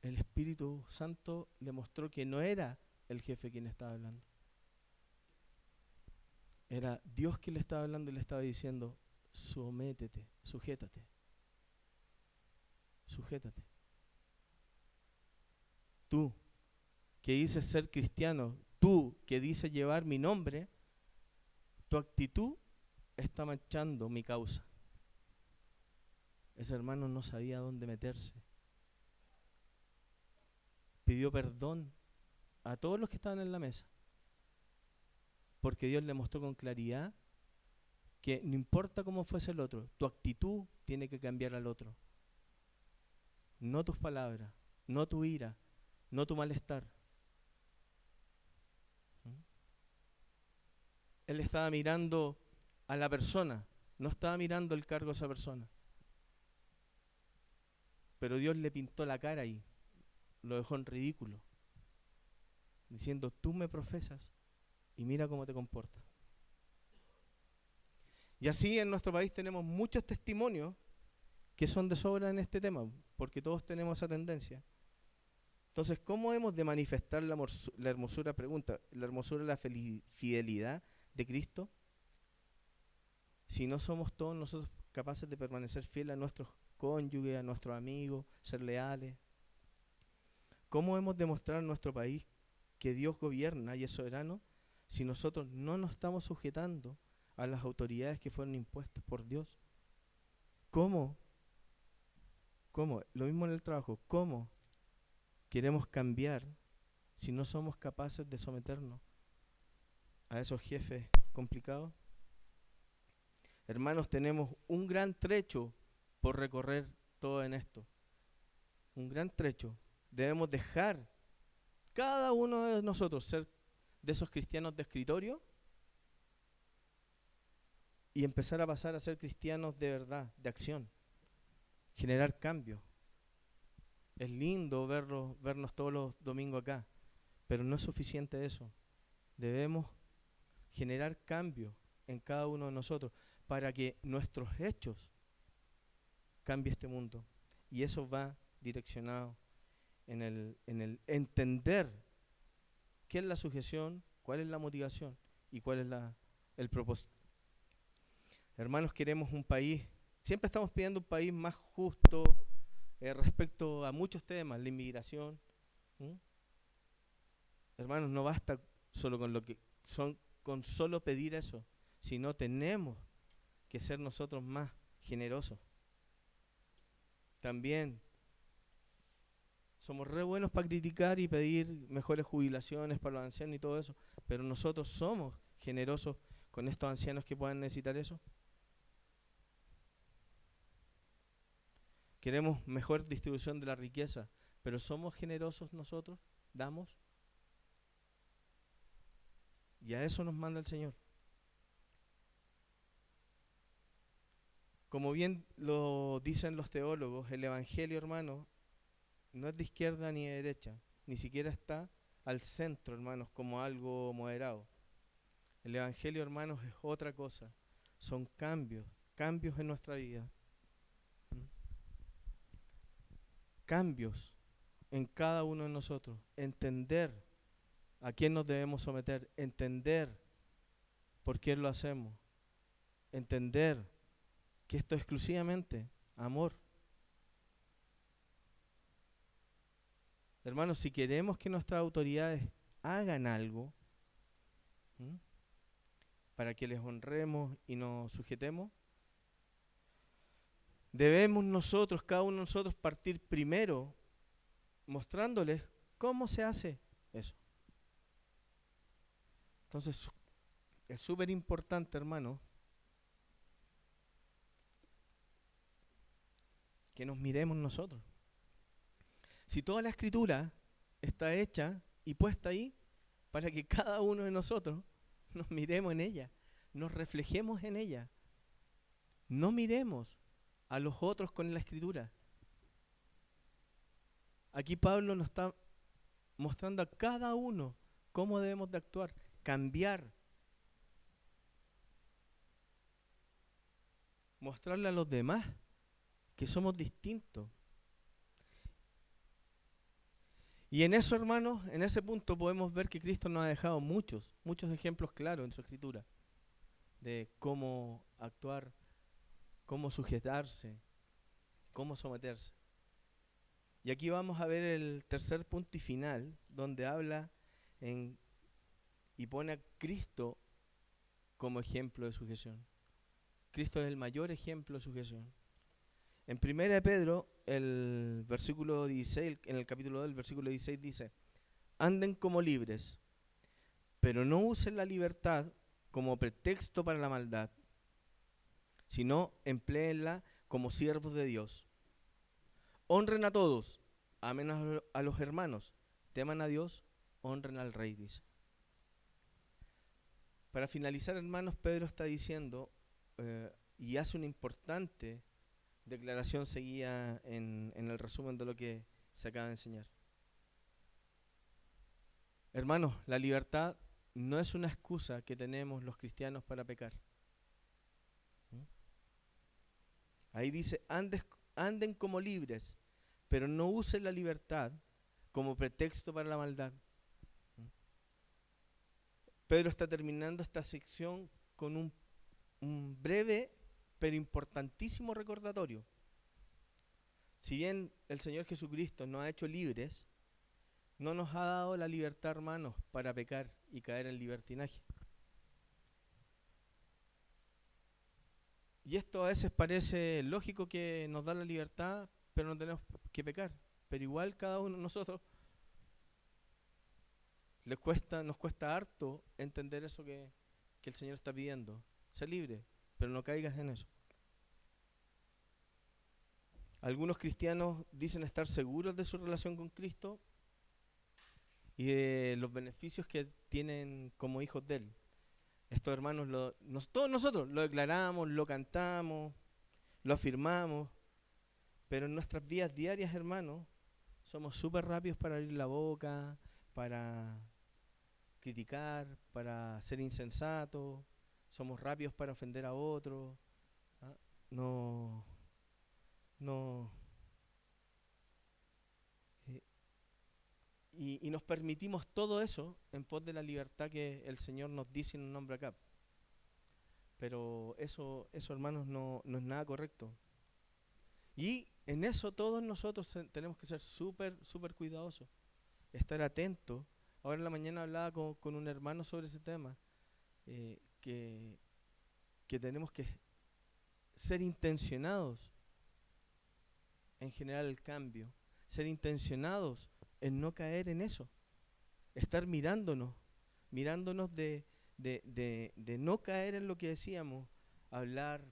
el Espíritu Santo le mostró que no era el jefe quien estaba hablando. Era Dios quien le estaba hablando y le estaba diciendo: sométete, sujétate. Sujétate. Tú, que dices ser cristiano, tú, que dices llevar mi nombre, tu actitud está manchando mi causa. Ese hermano no sabía dónde meterse. Pidió perdón a todos los que estaban en la mesa, porque Dios le mostró con claridad que no importa cómo fuese el otro, tu actitud tiene que cambiar al otro. No tus palabras, no tu ira, no tu malestar. Él estaba mirando a la persona, no estaba mirando el cargo de esa persona. Pero Dios le pintó la cara ahí, lo dejó en ridículo, diciendo: tú me profesas y mira cómo te comportas. Y así en nuestro país tenemos muchos testimonios que son de sobra en este tema, porque todos tenemos esa tendencia. Entonces, ¿cómo hemos de manifestar la hermosura? Pregunta, la hermosura de la fidelidad de Cristo, si no somos todos nosotros capaces de permanecer fieles a nuestros cónyuges, a nuestros amigos, ser leales? ¿Cómo hemos de mostrar en nuestro país que Dios gobierna y es soberano si nosotros no nos estamos sujetando a las autoridades que fueron impuestas por Dios? ¿Cómo? Lo mismo en el trabajo. ¿Cómo queremos cambiar si no somos capaces de someternos a esos jefes complicados? Hermanos, tenemos un gran trecho por recorrer todo en esto. Un gran trecho. Debemos dejar cada uno de nosotros ser de esos cristianos de escritorio y empezar a pasar a ser cristianos de verdad, de acción. Generar cambio. Es lindo vernos todos los domingos acá, pero no es suficiente eso. Debemos generar cambio en cada uno de nosotros para que nuestros hechos cambien este mundo. Y eso va direccionado en el entender qué es la sujeción, cuál es la motivación y cuál es el propósito. Hermanos, queremos un país, siempre estamos pidiendo un país más justo respecto a muchos temas, la inmigración. Hermanos, no basta solo con solo pedir eso, sino tenemos que ser nosotros más generosos. También somos re buenos para criticar y pedir mejores jubilaciones para los ancianos y todo eso, pero nosotros somos generosos con estos ancianos que puedan necesitar eso. Queremos mejor distribución de la riqueza, pero ¿somos generosos nosotros? ¿Damos? Y a eso nos manda el Señor. Como bien lo dicen los teólogos, el Evangelio, hermanos, no es de izquierda ni de derecha, ni siquiera está al centro, hermanos, como algo moderado. El Evangelio, hermanos, es otra cosa. Son cambios en nuestra vida. Cambios en cada uno de nosotros. Entender a quién nos debemos someter, entender por qué lo hacemos, entender que esto es exclusivamente amor. Hermanos, si queremos que nuestras autoridades hagan algo para que les honremos y nos sujetemos, debemos nosotros, cada uno de nosotros, partir primero mostrándoles cómo se hace eso. Entonces, es súper importante, hermano, que nos miremos nosotros. Si toda la escritura está hecha y puesta ahí para que cada uno de nosotros nos miremos en ella, nos reflejemos en ella, no miremos a los otros con la escritura. Aquí Pablo nos está mostrando a cada uno cómo debemos de actuar, cambiar, mostrarle a los demás que somos distintos. Y en eso, hermanos, en ese punto podemos ver que Cristo nos ha dejado muchos ejemplos claros en su escritura de cómo actuar, cómo sujetarse, cómo someterse. Y aquí vamos a ver el tercer punto y final, donde habla y pone a Cristo como ejemplo de sujeción. Cristo es el mayor ejemplo de sujeción. En 1 de Pedro, el versículo 16, en el capítulo 2, el versículo 16 dice: anden como libres, pero no usen la libertad como pretexto para la maldad, sino empléenla como siervos de Dios. Honren a todos, amen a los hermanos, teman a Dios, honren al Rey, dice. Para finalizar, hermanos, Pedro está diciendo, y hace una importante declaración seguida en el resumen de lo que se acaba de enseñar. Hermanos, la libertad no es una excusa que tenemos los cristianos para pecar. Ahí dice, anden como libres, pero no usen la libertad como pretexto para la maldad. Pedro está terminando esta sección con un breve pero importantísimo recordatorio. Si bien el Señor Jesucristo nos ha hecho libres, no nos ha dado la libertad, hermanos, para pecar y caer en libertinaje. Y esto a veces parece lógico, que nos da la libertad, pero no tenemos que pecar. Pero igual cada uno de nosotros nos cuesta harto entender eso que el Señor está pidiendo. Sé libre, pero no caigas en eso. Algunos cristianos dicen estar seguros de su relación con Cristo y de los beneficios que tienen como hijos de Él. Estos hermanos, todos nosotros lo declaramos, lo cantamos, lo afirmamos, pero en nuestras vidas diarias, hermanos, somos súper rápidos para abrir la boca, para criticar, para ser insensatos, somos rápidos para ofender a otros. ¿Ah? No, no. Y nos permitimos todo eso en pos de la libertad que el Señor nos dice y nos nombra acá. Pero eso hermanos, no es nada correcto. Y en eso todos nosotros tenemos que ser súper cuidadosos, estar atentos. Ahora en la mañana hablaba con un hermano sobre ese tema, que tenemos que ser intencionados en generar el cambio, ser intencionados en no caer en eso, estar mirándonos de no caer en lo que decíamos, hablar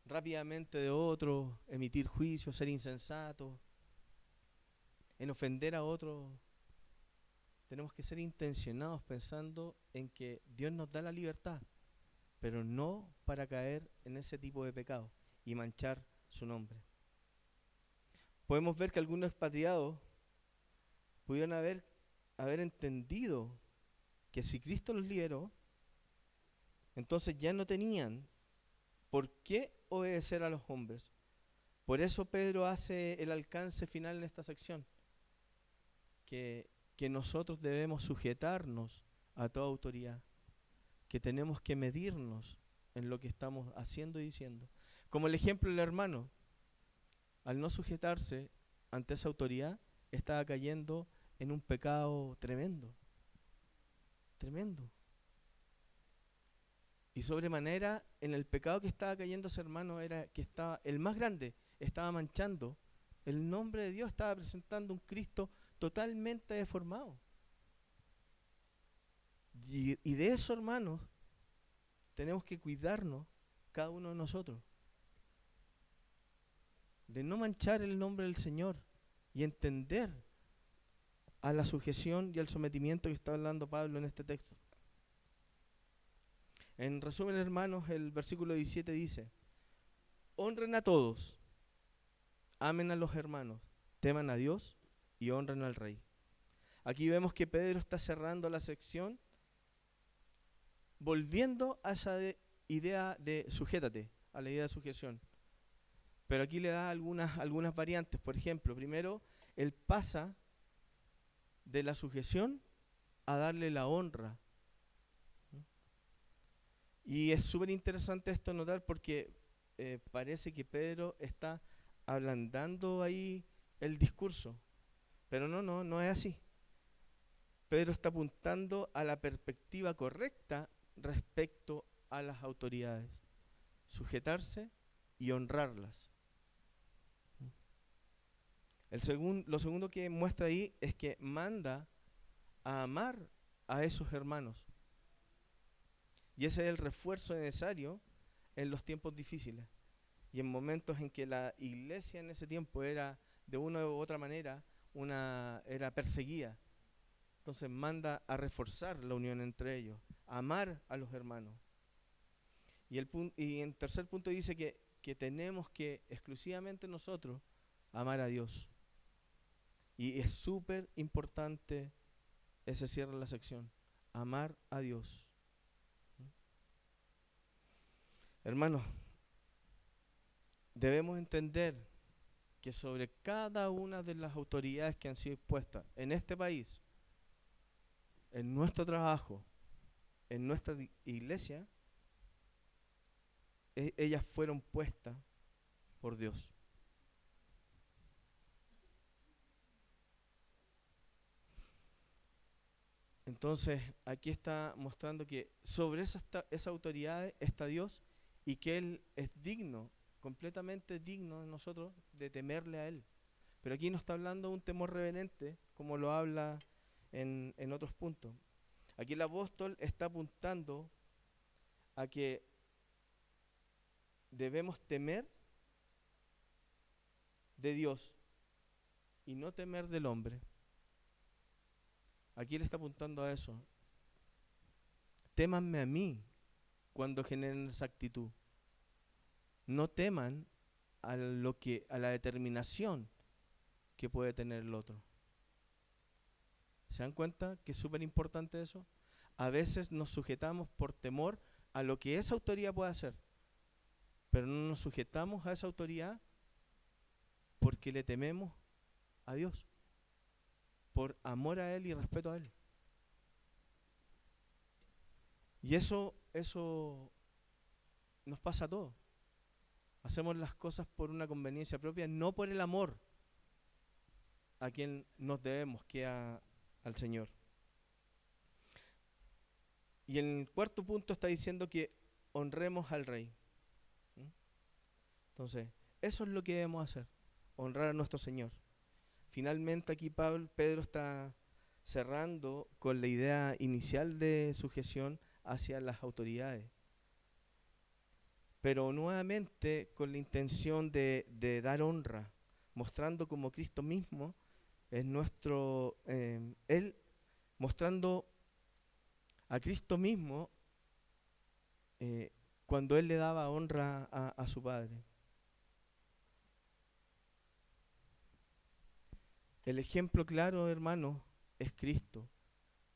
rápidamente de otros, emitir juicios, ser insensatos, en ofender a otros. Tenemos que ser intencionados pensando en que Dios nos da la libertad, pero no para caer en ese tipo de pecado y manchar su nombre. Podemos ver que algunos expatriados pudieron haber entendido que si Cristo los liberó, entonces ya no tenían por qué obedecer a los hombres. Por eso Pedro hace el alcance final en esta sección, que nosotros debemos sujetarnos a toda autoridad, que tenemos que medirnos en lo que estamos haciendo y diciendo. Como el ejemplo del hermano, al no sujetarse ante esa autoridad, estaba cayendo en un pecado tremendo. Y sobremanera, en el pecado que estaba cayendo ese hermano, era que estaba, el más grande, estaba manchando el nombre de Dios, estaba presentando un Cristo totalmente deformado. Y de eso, hermanos, tenemos que cuidarnos cada uno de nosotros, de no manchar el nombre del Señor y entender a la sujeción y al sometimiento que está hablando Pablo en este texto. En resumen, hermanos, el versículo 17 dice: honren a todos, amen a los hermanos, teman a Dios y honren al Rey. Aquí vemos que Pedro está cerrando la sección volviendo a esa idea de sujétate, a la idea de sujeción. Pero aquí le da algunas variantes. Por ejemplo, primero, él pasa de la sujeción a darle la honra. Y es súper interesante esto notar porque parece que Pedro está ablandando ahí el discurso. Pero no es así. Pedro está apuntando a la perspectiva correcta respecto a las autoridades. Sujetarse y honrarlas. Lo segundo que muestra ahí es que manda a amar a esos hermanos. Y ese es el refuerzo necesario en los tiempos difíciles. Y en momentos en que la iglesia en ese tiempo era, de una u otra manera, era perseguida. Entonces manda a reforzar la unión entre ellos, a amar a los hermanos. Y en tercer punto dice que tenemos que exclusivamente nosotros amar a Dios. Y es súper importante ese cierre de la sección, amar a Dios. Hermanos, debemos entender que sobre cada una de las autoridades que han sido expuestas en este país, en nuestro trabajo, en nuestra iglesia, ellas fueron puestas por Dios. Entonces, aquí está mostrando que sobre esa autoridad está Dios y que Él es digno, completamente digno de nosotros de temerle a Él. Pero aquí no está hablando de un temor reverente, como lo habla en otros puntos. Aquí el apóstol está apuntando a que debemos temer de Dios y no temer del hombre. Aquí él está apuntando a eso. Témanme a mí cuando generen esa actitud. No teman a la determinación que puede tener el otro. ¿Se dan cuenta que es súper importante eso? A veces nos sujetamos por temor a lo que esa autoridad puede hacer, pero no nos sujetamos a esa autoridad porque le tememos a Dios, por amor a Él y respeto a Él. Y eso nos pasa a todos. Hacemos las cosas por una conveniencia propia, no por el amor a quien nos debemos, que al Señor. Y en el cuarto punto está diciendo que honremos al Rey. ¿Mm? Entonces, eso es lo que debemos hacer, honrar a nuestro Señor. Finalmente aquí Pedro está cerrando con la idea inicial de sujeción hacia las autoridades, pero nuevamente con la intención de dar honra, mostrando como Cristo mismo es nuestro, Él mostrando a Cristo mismo cuando Él le daba honra a su Padre. El ejemplo claro, hermano, es Cristo.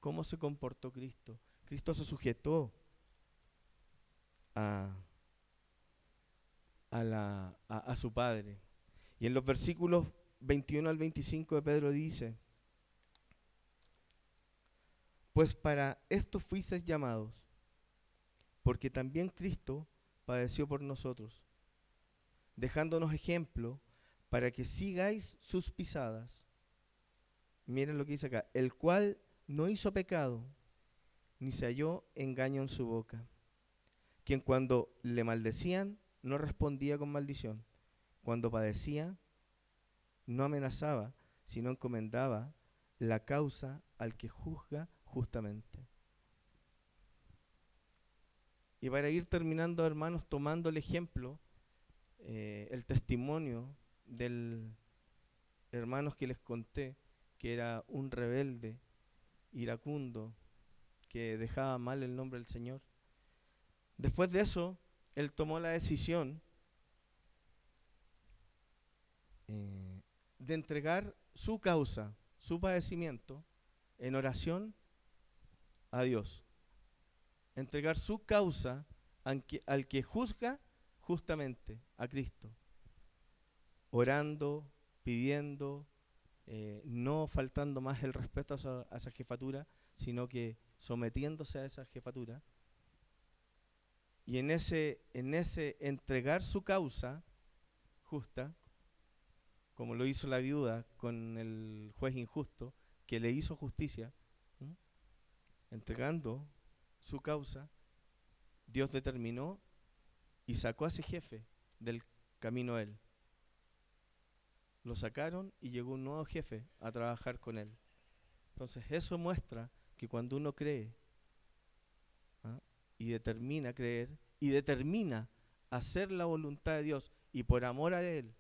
¿Cómo se comportó Cristo? Cristo se sujetó a su Padre. Y en los versículos 21 al 25 de Pedro dice: pues para esto fuisteis llamados, porque también Cristo padeció por nosotros, dejándonos ejemplo para que sigáis sus pisadas. Miren lo que dice acá: el cual no hizo pecado, ni se halló engaño en su boca, quien cuando le maldecían no respondía con maldición, cuando padecía no amenazaba, sino encomendaba la causa al que juzga justamente. Y para ir terminando, hermanos, tomando el ejemplo, el testimonio del hermanos que les conté, que era un rebelde, iracundo, que dejaba mal el nombre del Señor. Después de eso, él tomó la decisión de entregar su causa, su padecimiento, en oración a Dios. Entregar su causa al que juzga justamente, a Cristo. Orando, pidiendo, no faltando más el respeto a esa jefatura, sino que sometiéndose a esa jefatura. Y en ese entregar su causa justa, como lo hizo la viuda con el juez injusto, que le hizo justicia, entregando su causa, Dios determinó y sacó a ese jefe del camino a él. Lo sacaron y llegó un nuevo jefe a trabajar con él. Entonces eso muestra que cuando uno cree, y determina creer, y determina hacer la voluntad de Dios, y por amor a Él,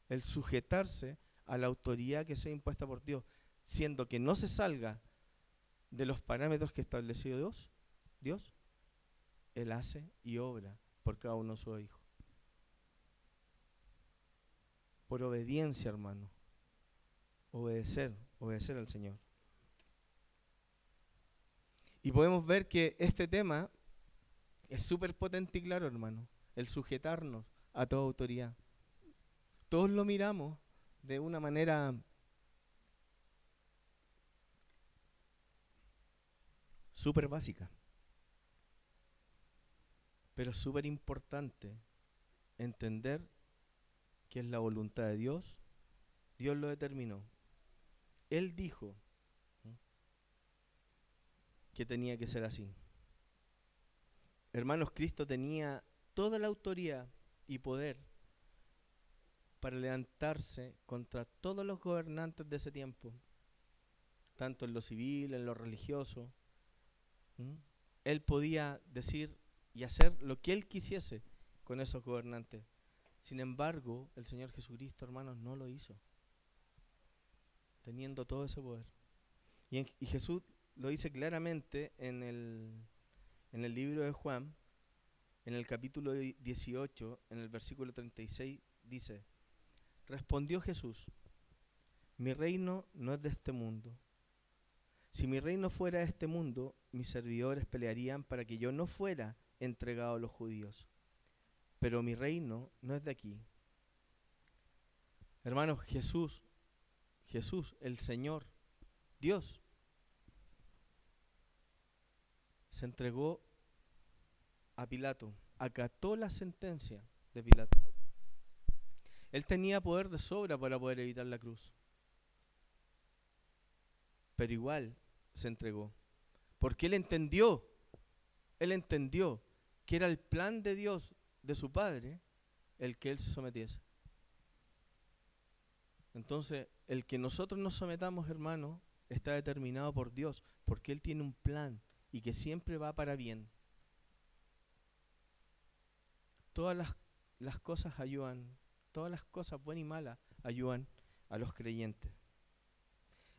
el sujetarse a la autoridad que sea impuesta por Dios, siendo que no se salga de los parámetros que estableció Dios, Él hace y obra por cada uno de sus hijos. Por obediencia, hermano. Obedecer al Señor. Y podemos ver que este tema es súper potente y claro, hermano. El sujetarnos a toda autoridad. Todos lo miramos de una manera súper básica. Pero es súper importante entender que es la voluntad de Dios. Dios lo determinó. Él dijo que tenía que ser así. Hermanos, Cristo tenía toda la autoridad y poder para levantarse contra todos los gobernantes de ese tiempo, tanto en lo civil, en lo religioso. Él podía decir y hacer lo que él quisiese con esos gobernantes. Sin embargo, el Señor Jesucristo, hermanos, no lo hizo, teniendo todo ese poder. Y Jesús lo dice claramente en el libro de Juan, en el capítulo 18, en el versículo 36, dice: respondió Jesús: mi reino no es de este mundo. Si mi reino fuera este mundo, mis servidores pelearían para que yo no fuera entregado a los judíos. Pero mi reino no es de aquí. Hermanos, Jesús, el Señor, Dios, se entregó a Pilato, acató la sentencia de Pilato. Él tenía poder de sobra para poder evitar la cruz, pero igual se entregó, porque él entendió que era el plan de Dios, de su Padre, el que él se sometiese. Entonces, el que nosotros nos sometamos, hermano, está determinado por Dios, porque Él tiene un plan y que siempre va para bien. Todas las cosas ayudan, todas las cosas buenas y malas ayudan a los creyentes.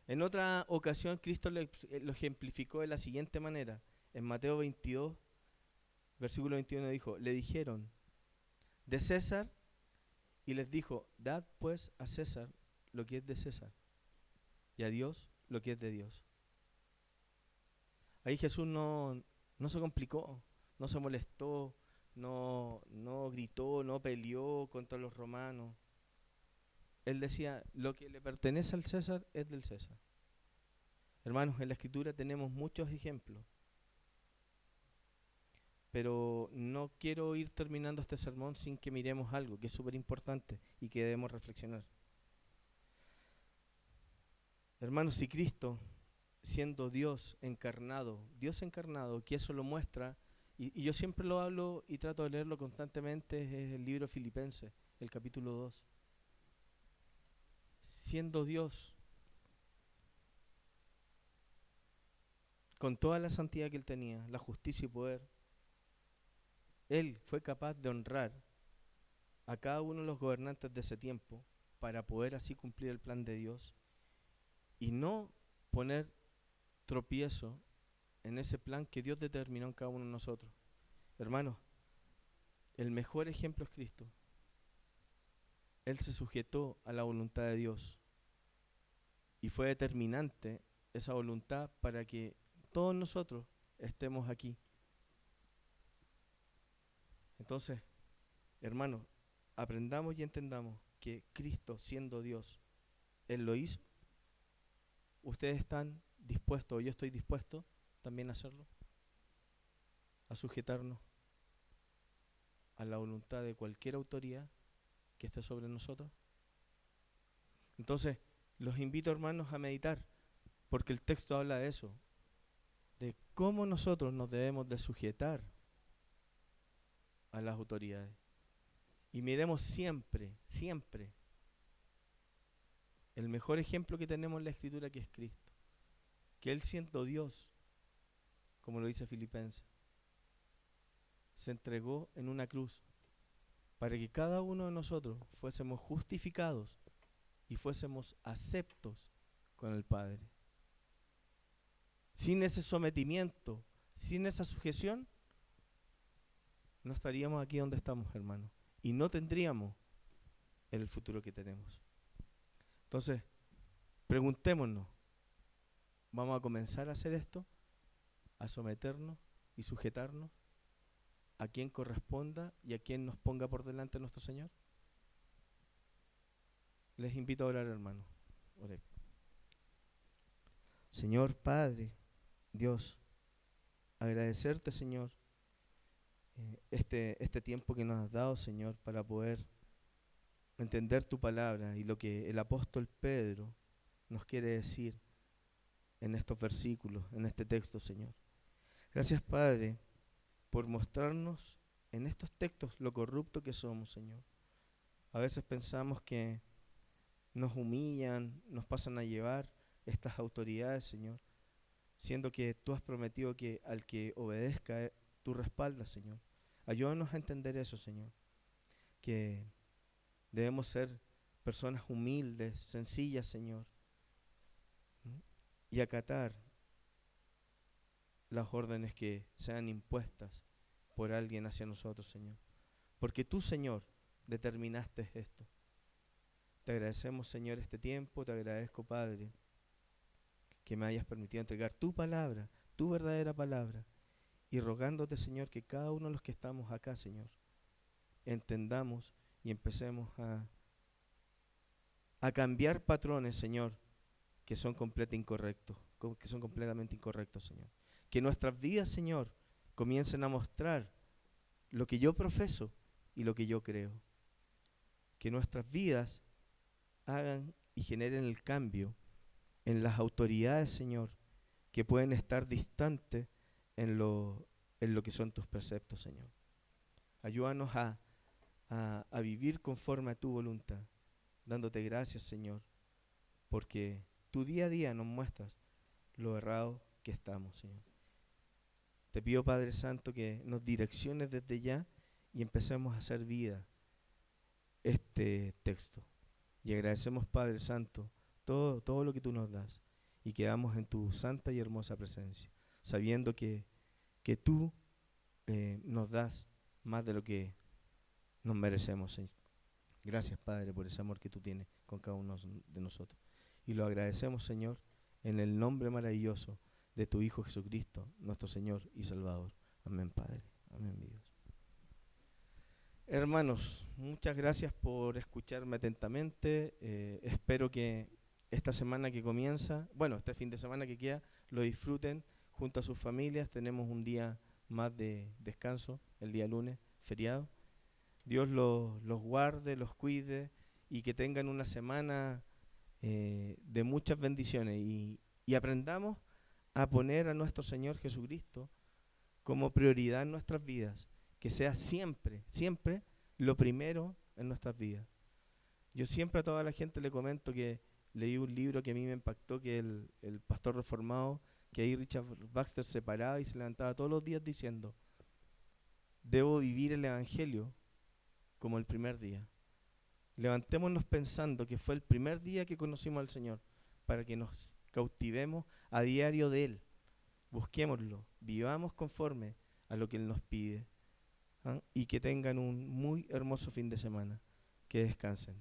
En otra ocasión, Cristo lo ejemplificó de la siguiente manera. En Mateo 22, versículo 21 dijo, le dijeron, de César, y les dijo, dad pues a César lo que es de César, y a Dios lo que es de Dios. Ahí Jesús no se complicó, no se molestó, no gritó, no peleó contra los romanos. Él decía, lo que le pertenece al César es del César. Hermanos, en la Escritura tenemos muchos ejemplos, pero no quiero ir terminando este sermón sin que miremos algo que es súper importante y que debemos reflexionar. Hermanos, si Cristo, siendo Dios encarnado, que eso lo muestra, y yo siempre lo hablo y trato de leerlo constantemente, es el libro Filipenses, el capítulo 2. Siendo Dios, con toda la santidad que Él tenía, la justicia y poder, Él fue capaz de honrar a cada uno de los gobernantes de ese tiempo para poder así cumplir el plan de Dios y no poner tropiezo en ese plan que Dios determinó en cada uno de nosotros. Hermanos, el mejor ejemplo es Cristo. Él se sujetó a la voluntad de Dios y fue determinante esa voluntad para que todos nosotros estemos aquí. Entonces, hermanos, aprendamos y entendamos que Cristo, siendo Dios, Él lo hizo. ¿Ustedes están dispuestos, yo estoy dispuesto también a hacerlo? A sujetarnos a la voluntad de cualquier autoridad que esté sobre nosotros. Entonces, los invito, hermanos, a meditar, porque el texto habla de eso, de cómo nosotros nos debemos de sujetar a las autoridades. Y miremos siempre, siempre, el mejor ejemplo que tenemos en la Escritura, que es Cristo, que Él, siendo Dios, como lo dice Filipenses, se entregó en una cruz para que cada uno de nosotros fuésemos justificados y fuésemos aceptos con el Padre. Sin ese sometimiento, sin esa sujeción, no estaríamos aquí donde estamos, hermanos, y no tendríamos el futuro que tenemos. Entonces, preguntémonos, ¿vamos a comenzar a hacer esto? ¿A someternos y sujetarnos a quien corresponda y a quien nos ponga por delante nuestro Señor? Les invito a orar, hermanos. Oremos. Señor Padre, Dios, agradecerte, Señor, este tiempo que nos has dado, Señor, para poder entender tu palabra y lo que el apóstol Pedro nos quiere decir en estos versículos, en este texto, Señor. Gracias, Padre, por mostrarnos en estos textos lo corrupto que somos, Señor. A veces pensamos que nos humillan, nos pasan a llevar estas autoridades, Señor, siendo que tú has prometido que al que obedezca, tú respaldas, Señor. Ayúdanos a entender eso, Señor, que debemos ser personas humildes, sencillas, Señor, y acatar las órdenes que sean impuestas por alguien hacia nosotros, Señor. Porque tú, Señor, determinaste esto. Te agradecemos, Señor, este tiempo, te agradezco, Padre, que me hayas permitido entregar tu palabra, tu verdadera palabra, y rogándote, Señor, que cada uno de los que estamos acá, Señor, entendamos y empecemos a cambiar patrones, Señor, que son que son completamente incorrectos, Señor. Que nuestras vidas, Señor, comiencen a mostrar lo que yo profeso y lo que yo creo. Que nuestras vidas hagan y generen el cambio en las autoridades, Señor, que pueden estar distantes en lo que son tus preceptos, Señor. Ayúdanos a vivir conforme a tu voluntad, dándote gracias, Señor, porque tu día a día nos muestras lo errado que estamos, Señor. Te pido, Padre Santo, que nos direcciones desde ya y empecemos a hacer vida este texto. Y agradecemos, Padre Santo, todo lo que tú nos das y quedamos en tu santa y hermosa presencia, sabiendo que tú nos das más de lo que nos merecemos, Señor. Gracias, Padre, por ese amor que tú tienes con cada uno de nosotros. Y lo agradecemos, Señor, en el nombre maravilloso de tu Hijo Jesucristo, nuestro Señor y Salvador. Amén, Padre. Amén, mi Dios. Hermanos, muchas gracias por escucharme atentamente. Espero que esta semana que comienza, este fin de semana que queda, lo disfruten junto a sus familias. Tenemos un día más de descanso, el día lunes, feriado. Dios los guarde, los cuide y que tengan una semana de muchas bendiciones y aprendamos a poner a nuestro Señor Jesucristo como prioridad en nuestras vidas, que sea siempre, siempre lo primero en nuestras vidas. Yo siempre a toda la gente le comento que leí un libro que a mí me impactó, que el pastor reformado, que ahí Richard Baxter se paraba y se levantaba todos los días diciendo: debo vivir el Evangelio como el primer día. Levantémonos pensando que fue el primer día que conocimos al Señor, para que nos cautivemos a diario de Él. Busquémoslo, vivamos conforme a lo que Él nos pide, y que tengan un muy hermoso fin de semana. Que descansen.